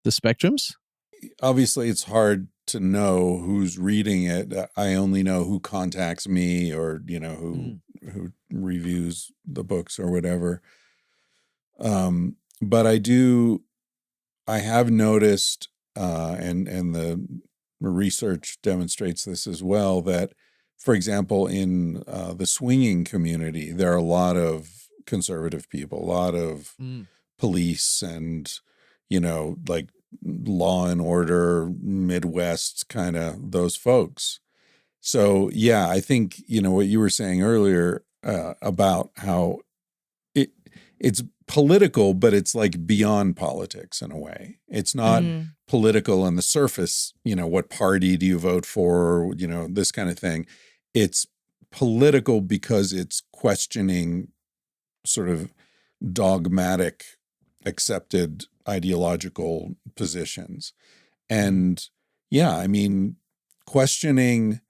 spectrums? Obviously, it's hard to know who's reading it. I only know who contacts me, or you know who reviews the books or whatever. But I have noticed, and the research demonstrates this as well, that, for example, in the swinging community, there are a lot of conservative people, a lot of police and, you know, like law and order, Midwest kind of those folks. So, yeah, I think, you know, what you were saying earlier about how it's political, but it's like beyond politics in a way. It's not political on the surface, you know, what party do you vote for, you know, this kind of thing. It's political because it's questioning sort of dogmatic, accepted ideological positions. And yeah, I mean, questioning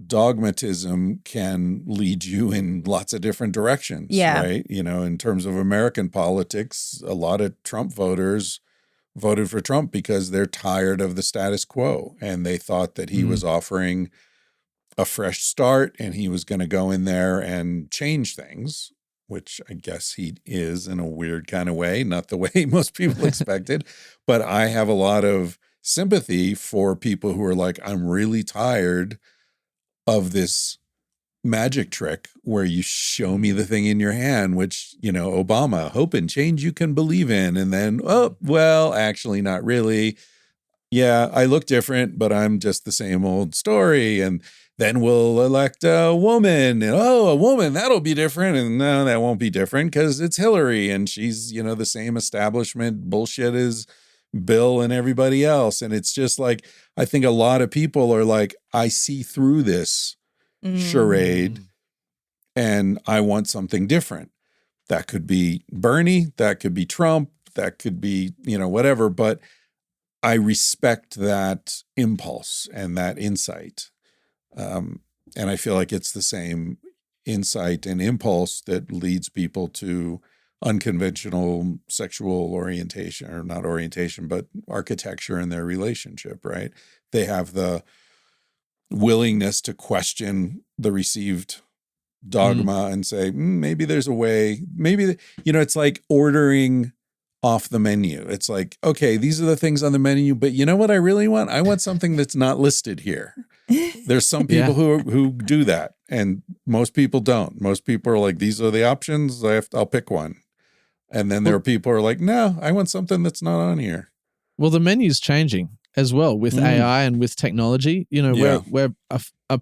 dogmatism can lead you in lots of different directions, right? You know, in terms of American politics, a lot of Trump voters voted for Trump because they're tired of the status quo, and they thought that he was offering a fresh start and he was going to go in there and change things, which I guess he is in a weird kind of way, not the way most people expected. But I have a lot of sympathy for people who are like, I'm really tired of this magic trick where you show me the thing in your hand, which, you know, Obama, hope and change you can believe in. And then, oh, well, actually not really. Yeah, I look different, but I'm just the same old story. And then we'll elect a woman. And, oh, a woman, that'll be different. And no, that won't be different because it's Hillary and she's, you know, the same establishment bullshit as Bill and everybody else. And it's just like, I think a lot of people are like, I see through this charade and I want something different. That could be Bernie, that could be Trump, that could be, you know, whatever. But I respect that impulse and that insight. And I feel like it's the same insight and impulse that leads people to unconventional sexual orientation, or not orientation, but architecture in their relationship, right? They have the willingness to question the received dogma and say, maybe there's a way, maybe, you know, it's like ordering off the menu. It's like, okay, these are the things on the menu, but you know what I really want? I want something that's not listed here. There's some people who do that, and most people don't. Most people are like, these are the options. I'll pick one. And then there are people who are like, no, I want something that's not on here. Well, the menu's changing as well with AI and with technology. You know, we're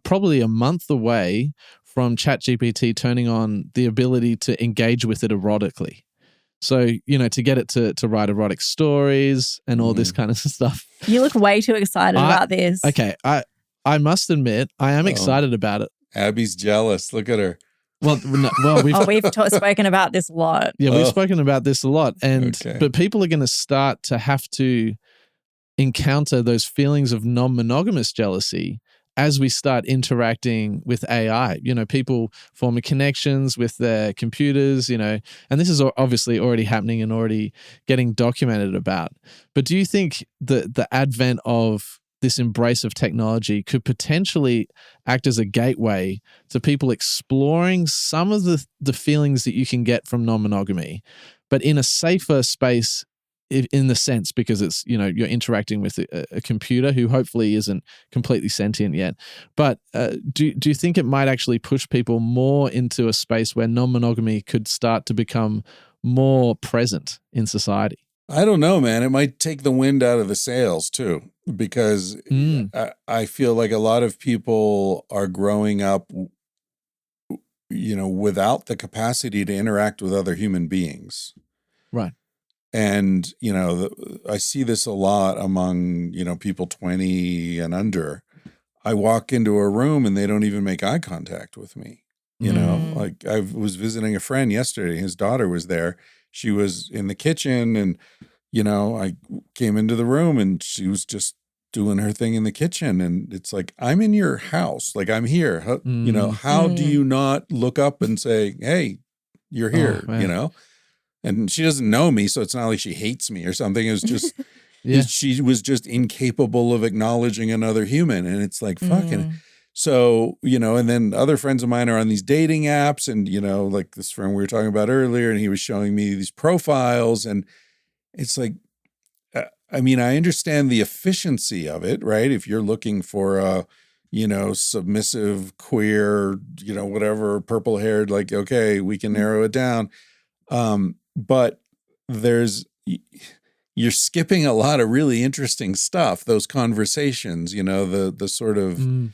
probably a month away from ChatGPT turning on the ability to engage with it erotically. So, you know, to get it to write erotic stories and all this kind of stuff. You look way too excited about this. Okay, I must admit, I am excited about it. Abby's jealous. Look at her. Well, we've spoken about this a lot. Yeah, we've spoken about this a lot. But people are going to start to have to encounter those feelings of non-monogamous jealousy as we start interacting with AI. You know, people forming connections with their computers, you know, and this is obviously already happening and already getting documented about. But do you think the advent of this embrace of technology could potentially act as a gateway to people exploring some of the feelings that you can get from non-monogamy, but in a safer space in the sense, because it's, you know, you're interacting with a computer who hopefully isn't completely sentient yet. But do you think it might actually push people more into a space where non-monogamy could start to become more present in society? I don't know, man. It might take the wind out of the sails too, because I feel like a lot of people are growing up, you know, without the capacity to interact with other human beings. Right. And, you know, I see this a lot among, you know, people 20 and under. I walk into a room and they don't even make eye contact with me. You know, like I was visiting a friend yesterday. His daughter was there. She was in the kitchen and, you know, I came into the room and she was just doing her thing in the kitchen. And it's like, I'm in your house. Like, I'm here. How, you know, how do you not look up and say, hey, you're here, you know? And she doesn't know me, so it's not like she hates me or something. It was just, she was just incapable of acknowledging another human. And it's like, fucking. So, you know, and then other friends of mine are on these dating apps and, you know, like this friend we were talking about earlier, and he was showing me these profiles. And it's like, I mean, I understand the efficiency of it, right? If you're looking for a, you know, submissive, queer, you know, whatever, purple haired, like, okay, we can narrow it down. But you're skipping a lot of really interesting stuff, those conversations, you know, the sort of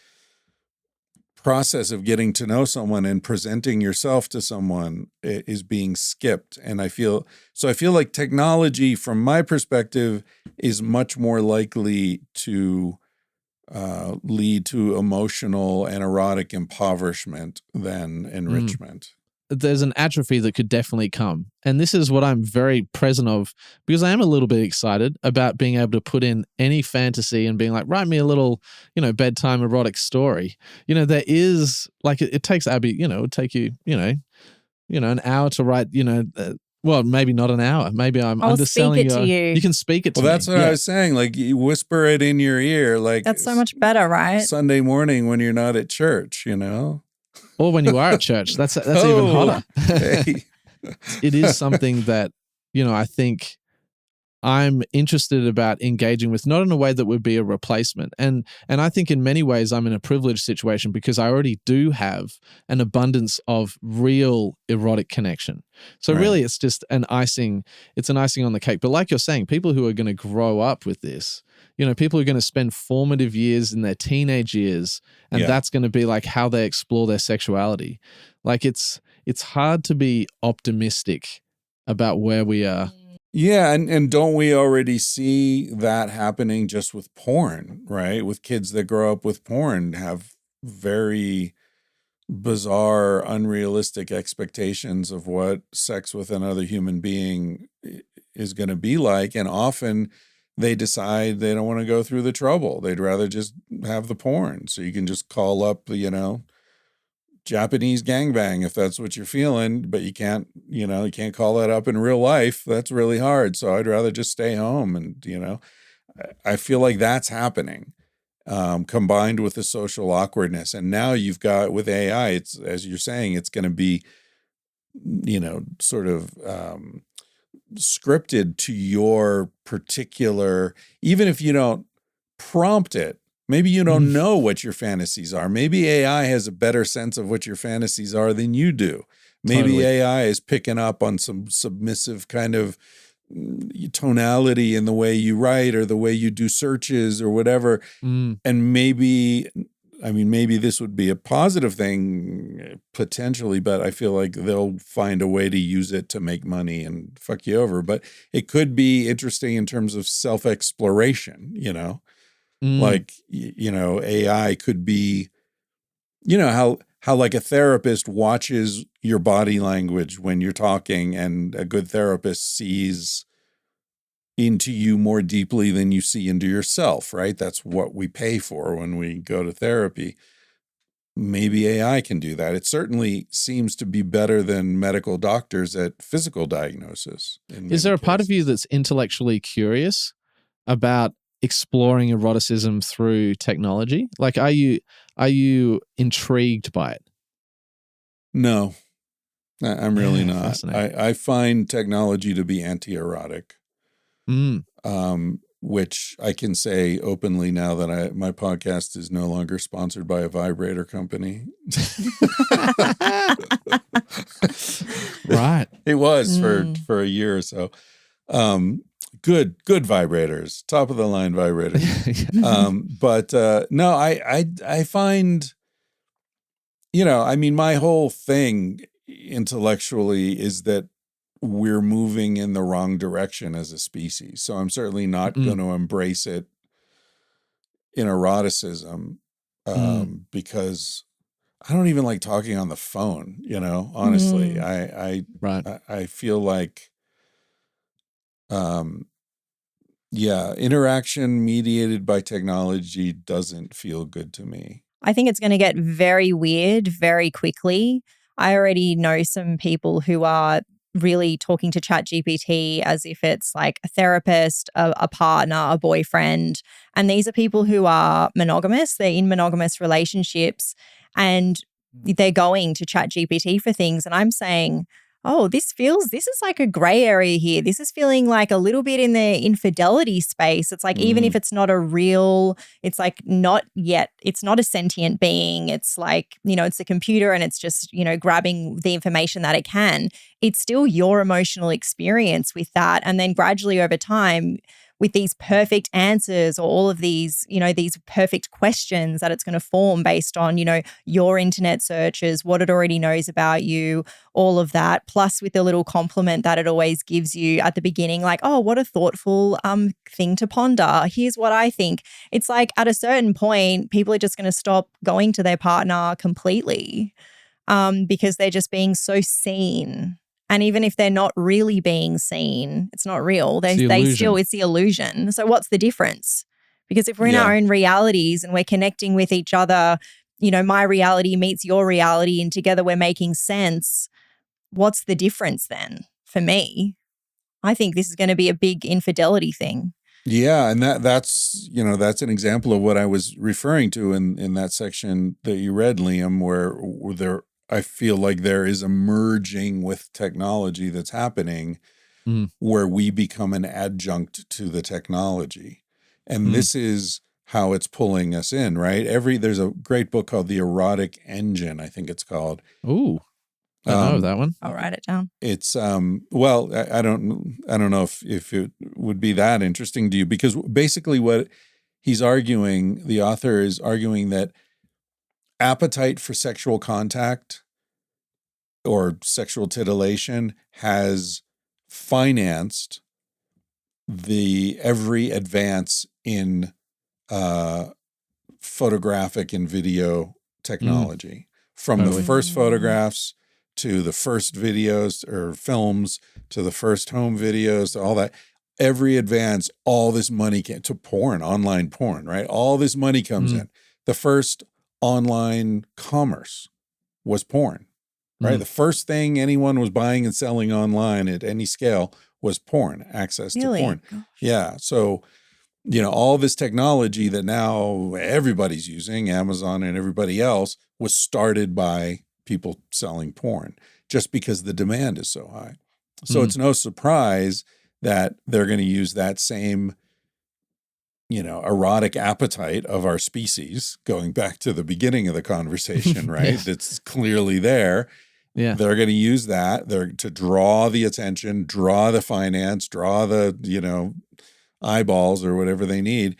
process of getting to know someone and presenting yourself to someone is being skipped. And I feel like technology, from my perspective, is much more likely to lead to emotional and erotic impoverishment than enrichment. There's an atrophy that could definitely come. And this is what I'm very present of, because I am a little bit excited about being able to put in any fantasy and being like, write me a little, you know, bedtime erotic story. You know, there is like, it takes Abby, you know, it would take you, you know, an hour to write, you know, well, maybe not an hour. Maybe I'm underselling speak it to you. You can speak it to me. Well, that's what I was saying. Like, you whisper it in your ear. Like, that's so much better, right? Sunday morning when you're not at church, you know? Or when you are at church. That's even hotter. Hey. It is something that, you know, I think I'm interested about engaging with, not in a way that would be a replacement. And I think in many ways I'm in a privileged situation because I already do have an abundance of real erotic connection. So really it's just an icing on the cake. But like you're saying, people who are going to grow up with this, you know, people are going to spend formative years in their teenage years, and that's going to be like how they explore their sexuality. Like it's hard to be optimistic about where we are. Yeah, and don't we already see that happening just with porn, right? With kids that grow up with porn have very bizarre, unrealistic expectations of what sex with another human being is going to be like, and often they decide they don't want to go through the trouble. They'd rather just have the porn. So you can just call up, you know, Japanese gangbang if that's what you're feeling, but you can't call that up in real life. That's really hard. So I'd rather just stay home. And, you know, I feel like that's happening, combined with the social awkwardness. And now you've got, with AI, it's, as you're saying, it's going to be, you know, sort of scripted to your particular, even if you don't prompt it. Maybe you don't know what your fantasies are. Maybe AI has a better sense of what your fantasies are than you do. Maybe AI is picking up on some submissive kind of tonality in the way you write or the way you do searches or whatever. And maybe this would be a positive thing potentially, but I feel like they'll find a way to use it to make money and fuck you over. But it could be interesting in terms of self-exploration, you know? Like, you know, AI could be, you know, how like a therapist watches your body language when you're talking, and a good therapist sees into you more deeply than you see into yourself, right? That's what we pay for when we go to therapy. Maybe AI can do that. It certainly seems to be better than medical doctors at physical diagnosis. Is there a part of you that's intellectually curious about exploring eroticism through technology? Like, are you intrigued by it? No. I'm really not. Fascinating. I find technology to be anti-erotic, which I can say openly now that my podcast is no longer sponsored by a vibrator company. Right. It was for a year or so. Good vibrators, top of the line vibrators. But no, I find, I mean, my whole thing intellectually is that we're moving in the wrong direction as a species. So I'm certainly not going to embrace it in eroticism, because I don't even like talking on the phone, honestly. I feel like, interaction mediated by technology doesn't feel good to me. I think it's going to get very weird very quickly. I already know some people who are really talking to ChatGPT as if it's like a therapist, a partner, a boyfriend. And these are people who are monogamous. They're in monogamous relationships and they're going to ChatGPT for things. And I'm saying, oh, this is like a gray area here. This is feeling like a little bit in the infidelity space. It's like, even if it's not a real, it's like it's not a sentient being. It's like, it's a computer and it's just, grabbing the information that it can. It's still your emotional experience with that. And then gradually over time, with these perfect answers or all of these, these perfect questions that it's going to form based on, your internet searches, what it already knows about you, all of that, plus with the little compliment that it always gives you at the beginning, like, oh, what a thoughtful thing to ponder. Here's what I think. It's like at a certain point, people are just going to stop going to their partner completely because they're just being so seen. And even if they're not really being seen, it's not real. It's the illusion. So what's the difference? Because if we're in our own realities and we're connecting with each other, my reality meets your reality and together we're making sense, what's the difference then for me? I think this is going to be a big infidelity thing. Yeah, and that's an example of what I was referring to in that section that you read, Liam, where I feel like there is a merging with technology that's happening where we become an adjunct to the technology. And this is how it's pulling us in, right? There's a great book called The Erotic Engine, I think it's called. Ooh. I don't know that one. I'll write it down. It's well, I don't know if it would be that interesting to you, because basically what he's arguing, the author is arguing that appetite for sexual contact or sexual titillation has financed every advance in photographic and video technology, from the first photographs to the first videos or films to the first home videos to all that. Every advance, all this money to porn, online porn, right? All this money comes in. The first online commerce was porn, right? The first thing anyone was buying and selling online at any scale was porn, access to porn. Gosh. Yeah. So, all this technology that now everybody's using, Amazon and everybody else, was started by people selling porn just because the demand is so high. So it's no surprise that they're going to use that same, erotic appetite of our species, going back to the beginning of the conversation, right? That's clearly there. Yeah. They're going to use that to draw the attention, draw the finance, draw the, eyeballs or whatever they need.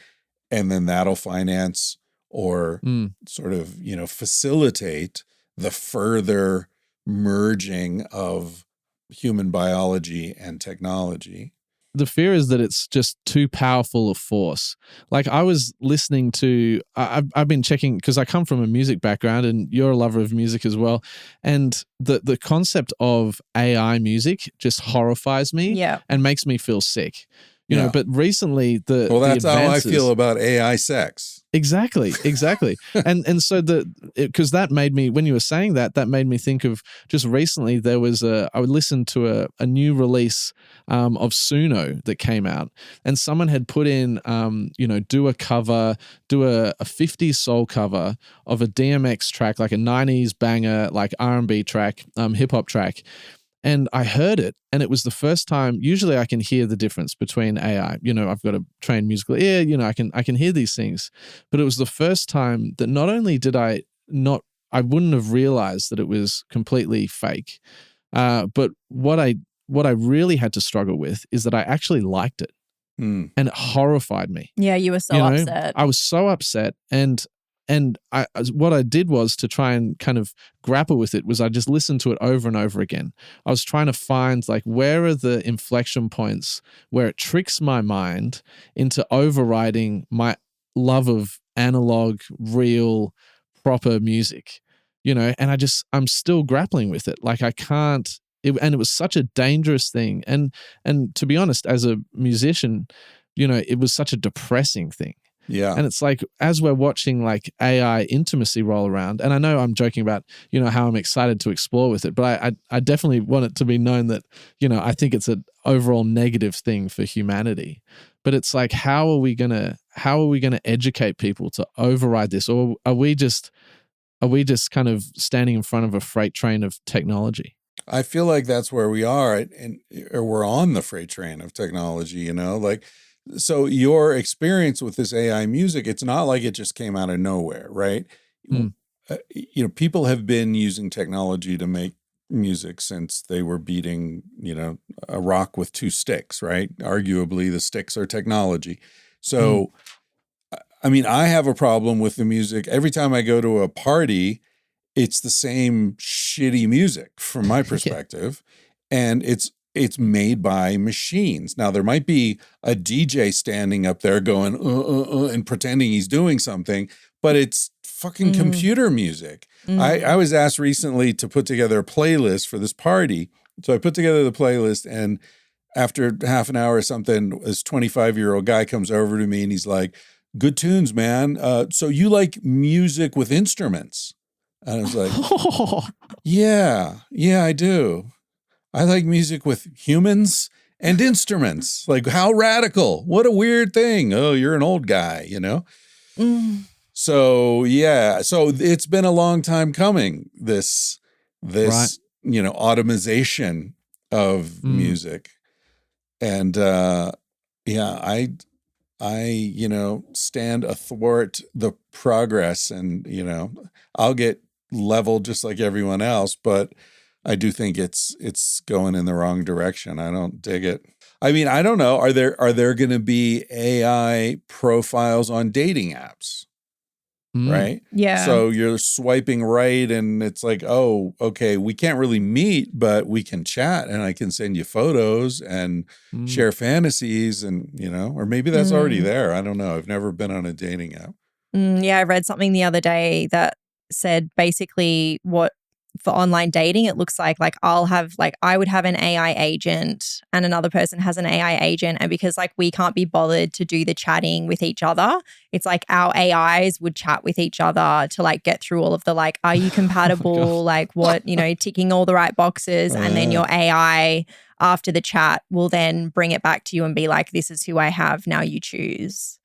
And then that'll finance or sort of, facilitate the further merging of human biology and technology. The fear is that it's just too powerful a force. Like I was listening to, I've been checking, because I come from a music background and you're a lover of music as well. And the concept of AI music just horrifies me and makes me feel sick, You know, but recently that's the how I feel about AI sex. Exactly. and so because that made me, when you were saying that made me think of just recently I would listen to a new release of Suno that came out, and someone had put in, do a 50s soul cover of a DMX track, like a 90s banger, like R&B track, hip hop track. And I heard it, and it was the first time. Usually I can hear the difference between AI. You know, I've got a trained musical ear, you know, I can hear these things. But it was the first time that not only did I wouldn't have realized that it was completely fake. But what I really had to struggle with is that I actually liked it. And it horrified me. Yeah, you were so upset. I was so upset, and what I did was, to try and kind of grapple with it, was I just listened to it over and over again. I was trying to find, like, where are the inflection points where it tricks my mind into overriding my love of analog, real, proper music, you know, and I'm still grappling with it. Like, I can't, and it was such a dangerous thing. And to be honest, as a musician, you know, it was such a depressing thing. Yeah. And it's like, as we're watching like AI intimacy roll around, and I know I'm joking about, you know, how I'm excited to explore with it, but I definitely want it to be known that, you know, I think it's an overall negative thing for humanity. But it's like, how are we gonna educate people to override this? Or are we just kind of standing in front of a freight train of technology? I feel like that's where we are, or we're on the freight train of technology, you know, like, so your experience with this AI music, it's not like it just came out of nowhere, right? You know, people have been using technology to make music since they were beating, you know, a rock with two sticks, right? Arguably, the sticks are technology. So, I mean, I have a problem with the music. Every time I go to a party, it's the same shitty music from my perspective. And it's made by machines. Now, there might be a DJ standing up there going, and pretending he's doing something, but it's fucking computer music. I was asked recently to put together a playlist for this party. So I put together the playlist, and after half an hour or something, this 25-year-old guy comes over to me and he's like, "Good tunes, man. So you like music with instruments?" And I was like, yeah, I do. I like music with humans and instruments. Like, how radical. What a weird thing. Oh, you're an old guy, you know? So, yeah. So it's been a long time coming, this right. you know, automation of music. And yeah, I, you know, stand athwart the progress, and, you know, I'll get leveled just like everyone else, but I do think it's going in the wrong direction. I don't dig it. I mean, I don't know. Are there going to be AI profiles on dating apps? Right? Yeah. So you're swiping right, and it's like, oh, okay, we can't really meet, but we can chat, and I can send you photos and share fantasies, and, you know, or maybe that's already there. I don't know. I've never been on a dating app. Yeah, I read something the other day that said basically what for online dating it looks like I would have an AI agent and another person has an AI agent, and because like we can't be bothered to do the chatting with each other, it's like our AIs would chat with each other to like get through all of the like, are you compatible, like what, you know, ticking all the right boxes, and then your AI after the chat will then bring it back to you and be like, this is who I have, now you choose.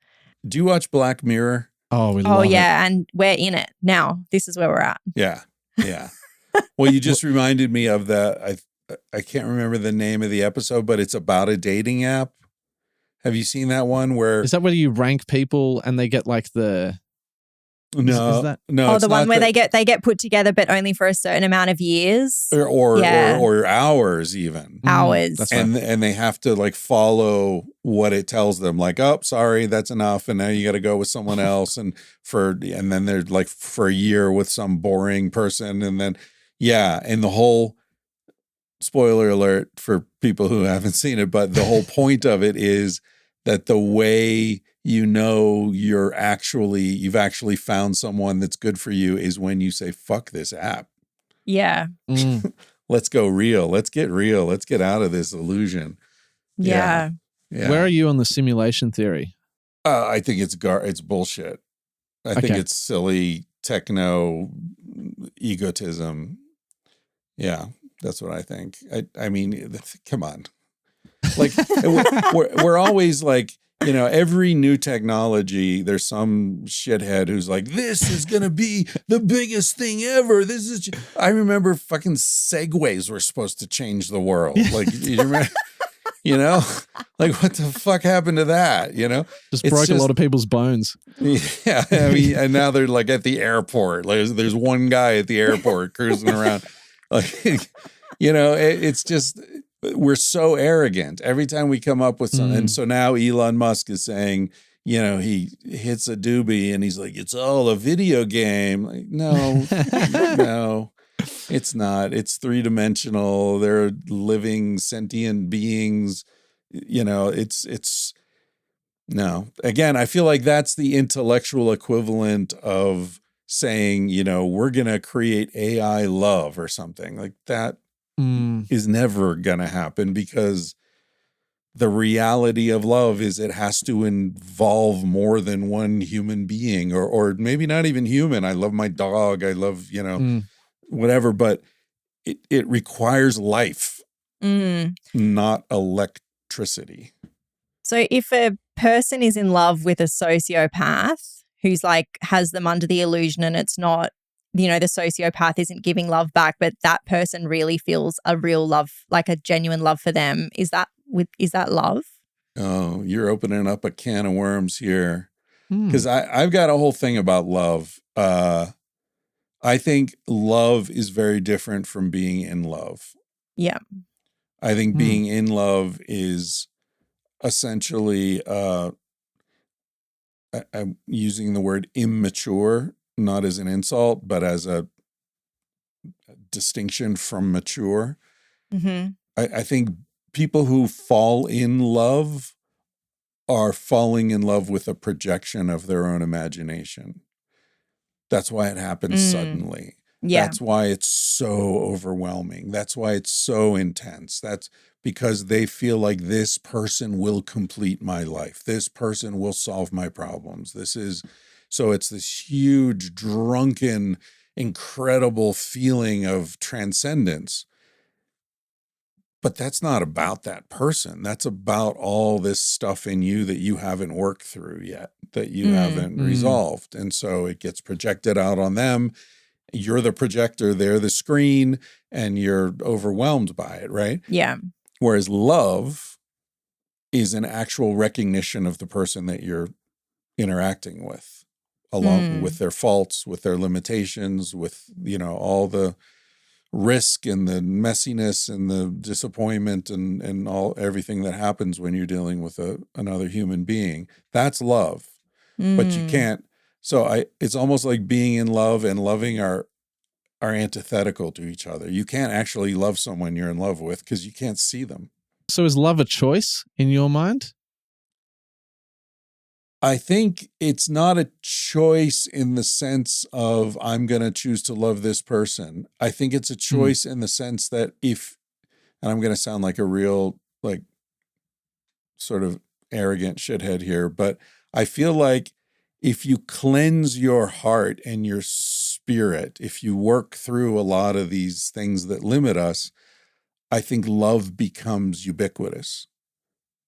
Do you watch Black Mirror? Oh, we love it. And we're in it now. This is where we're at. Yeah. Well, you just reminded me of that. I can't remember the name of the episode, but it's about a dating app. Have you seen that one where... Is that where you rank people and they get like the... No, is that... no. Oh, the one where they get put together, but only for a certain amount of years, or hours, even hours, and they have to like follow what it tells them. Like, oh, sorry, that's enough, and now you got to go with someone else, and then they're like for a year with some boring person, and then and the whole, spoiler alert for people who haven't seen it, but the whole point of it is that the way you know you've actually found someone that's good for you is when you say, fuck this app. Yeah. Let's go real. Let's get real. Let's get out of this illusion. Yeah. Yeah. Where are you on the simulation theory? I think it's bullshit. I think it's silly techno egotism. Yeah, that's what I think. I mean, come on. Like we're always like, you know, every new technology, there's some shithead who's like, this is going to be the biggest thing ever. I remember fucking Segways were supposed to change the world. Like, you remember, you know, like what the fuck happened to that? You know, just broke a lot of people's bones. Yeah. I mean, and now they're like at the airport. Like there's one guy at the airport cruising around. Like, you know, it's just, we're so arrogant every time we come up with something. And so now Elon Musk is saying, you know, he hits a doobie and he's like, it's all a video game. Like, no, no, it's not. It's 3-dimensional. They're living sentient beings. You know, it's no. Again, I feel like that's the intellectual equivalent of saying, you know, we're going to create AI love or something like that. Is never gonna happen, because the reality of love is it has to involve more than one human being, or maybe not even human. I love my dog. I love, you know, whatever, but it requires life, not electricity. So if a person is in love with a sociopath who's like has them under the illusion, and it's not, you know, the sociopath isn't giving love back, but that person really feels a real love, like a genuine love for them. Is that love? Oh, you're opening up a can of worms here. Because I've got a whole thing about love. I think love is very different from being in love. Yeah. I think being in love is essentially, I'm using the word immature, not as an insult, but as a distinction from mature. I think people who fall in love are falling in love with a projection of their own imagination. That's why it happens suddenly. Yeah. That's why it's so overwhelming. That's why it's so intense. That's because they feel like this person will complete my life. This person will solve my problems. So it's this huge, drunken, incredible feeling of transcendence. But that's not about that person. That's about all this stuff in you that you haven't worked through yet, that you haven't resolved. And so it gets projected out on them. You're the projector, they're the screen, and you're overwhelmed by it, right? Yeah. Whereas love is an actual recognition of the person that you're interacting with, along with their faults, with their limitations, with, you know, all the risk and the messiness and the disappointment and everything that happens when you're dealing with another human being. That's love. But you can't. So it's almost like being in love and loving are antithetical to each other. You can't actually love someone you're in love with because you can't see them. So is love a choice in your mind? I think it's not a choice in the sense of I'm going to choose to love this person. I think it's a choice in the sense that and I'm going to sound like a real, like, sort of arrogant shithead here, but I feel like if you cleanse your heart and your spirit, if you work through a lot of these things that limit us, I think love becomes ubiquitous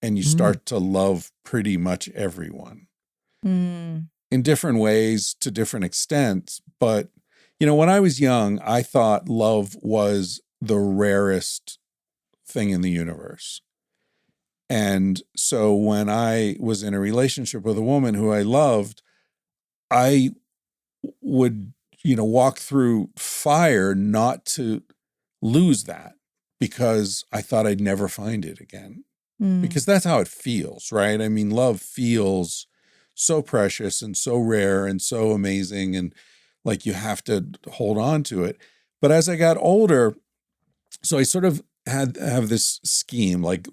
and you start to love pretty much everyone in different ways to different extents. But, you know, when I was young, I thought love was the rarest thing in the universe. And so when I was in a relationship with a woman who I loved, I would, you know, walk through fire not to lose that because I thought I'd never find it again. Because that's how it feels, right? I mean, love feels so precious and so rare and so amazing, and like you have to hold on to it. But as I got older, so I sort of have this scheme, like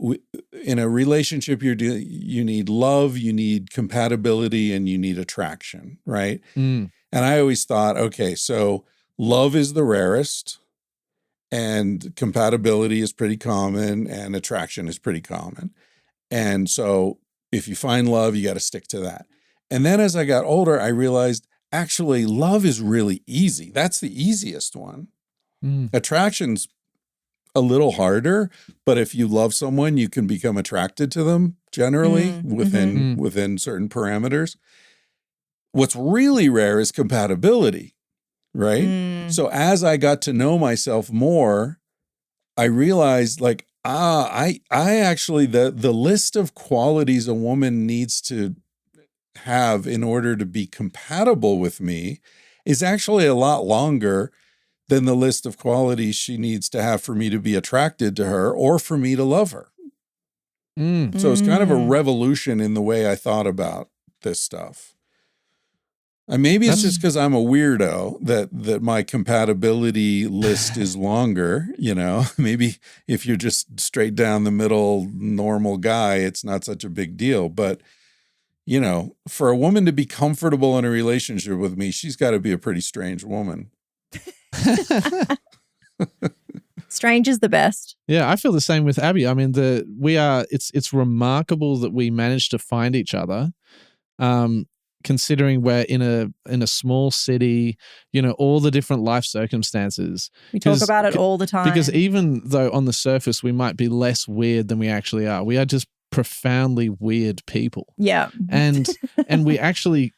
in a relationship, you need love, you need compatibility, and you need attraction, right? And I always thought, okay, so love is the rarest, and compatibility is pretty common, and attraction is pretty common. And so if you find love, you got to stick to that. And then as I got older, I realized actually love is really easy. That's the easiest one. Attraction's a little harder, but if you love someone, you can become attracted to them generally within certain parameters. What's really rare is compatibility, right? So as I got to know myself more, I realized like, I actually, the list of qualities a woman needs to have in order to be compatible with me is actually a lot longer than the list of qualities she needs to have for me to be attracted to her or for me to love her. So it's kind of a revolution in the way I thought about this stuff. And maybe it's just because I'm a weirdo that my compatibility list is longer, you know. Maybe if you're just straight down the middle normal guy, it's not such a big deal. But, you know, for a woman to be comfortable in a relationship with me, she's got to be a pretty strange woman. Strange is the best. Yeah, I feel the same with Abby. I mean, it's remarkable that we managed to find each other. Considering we're in a small city, you know, all the different life circumstances. We talk about it all the time. Because even though on the surface we might be less weird than we actually are, we are just profoundly weird people. Yeah. And we actually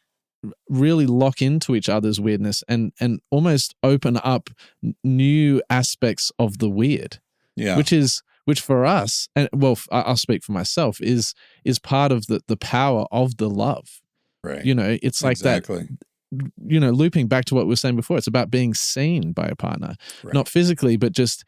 really lock into each other's weirdness and almost open up new aspects of the weird. Yeah. Which for us, and well, I'll speak for myself, is part of the power of the love. Right. You know, it's like that, you know, looping back to what we were saying before, it's about being seen by a partner, not physically, but just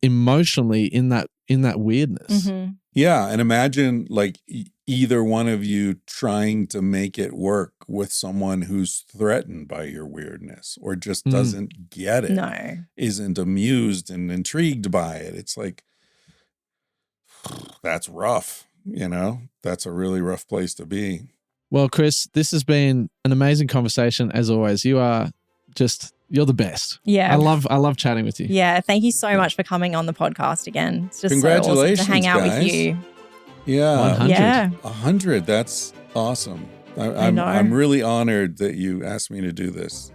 emotionally in that weirdness. Yeah. And imagine like either one of you trying to make it work with someone who's threatened by your weirdness or just doesn't get it, isn't amused and intrigued by it. It's like, that's rough, you know, that's a really rough place to be. Well, Chris, this has been an amazing conversation as always. You're the best. Yeah. I love chatting with you. Yeah. Thank you so much for coming on the podcast again. It's just Congratulations, so awesome to hang out guys. with you. Yeah. 100. Yeah. 100. That's awesome. I know. I'm really honored that you asked me to do this.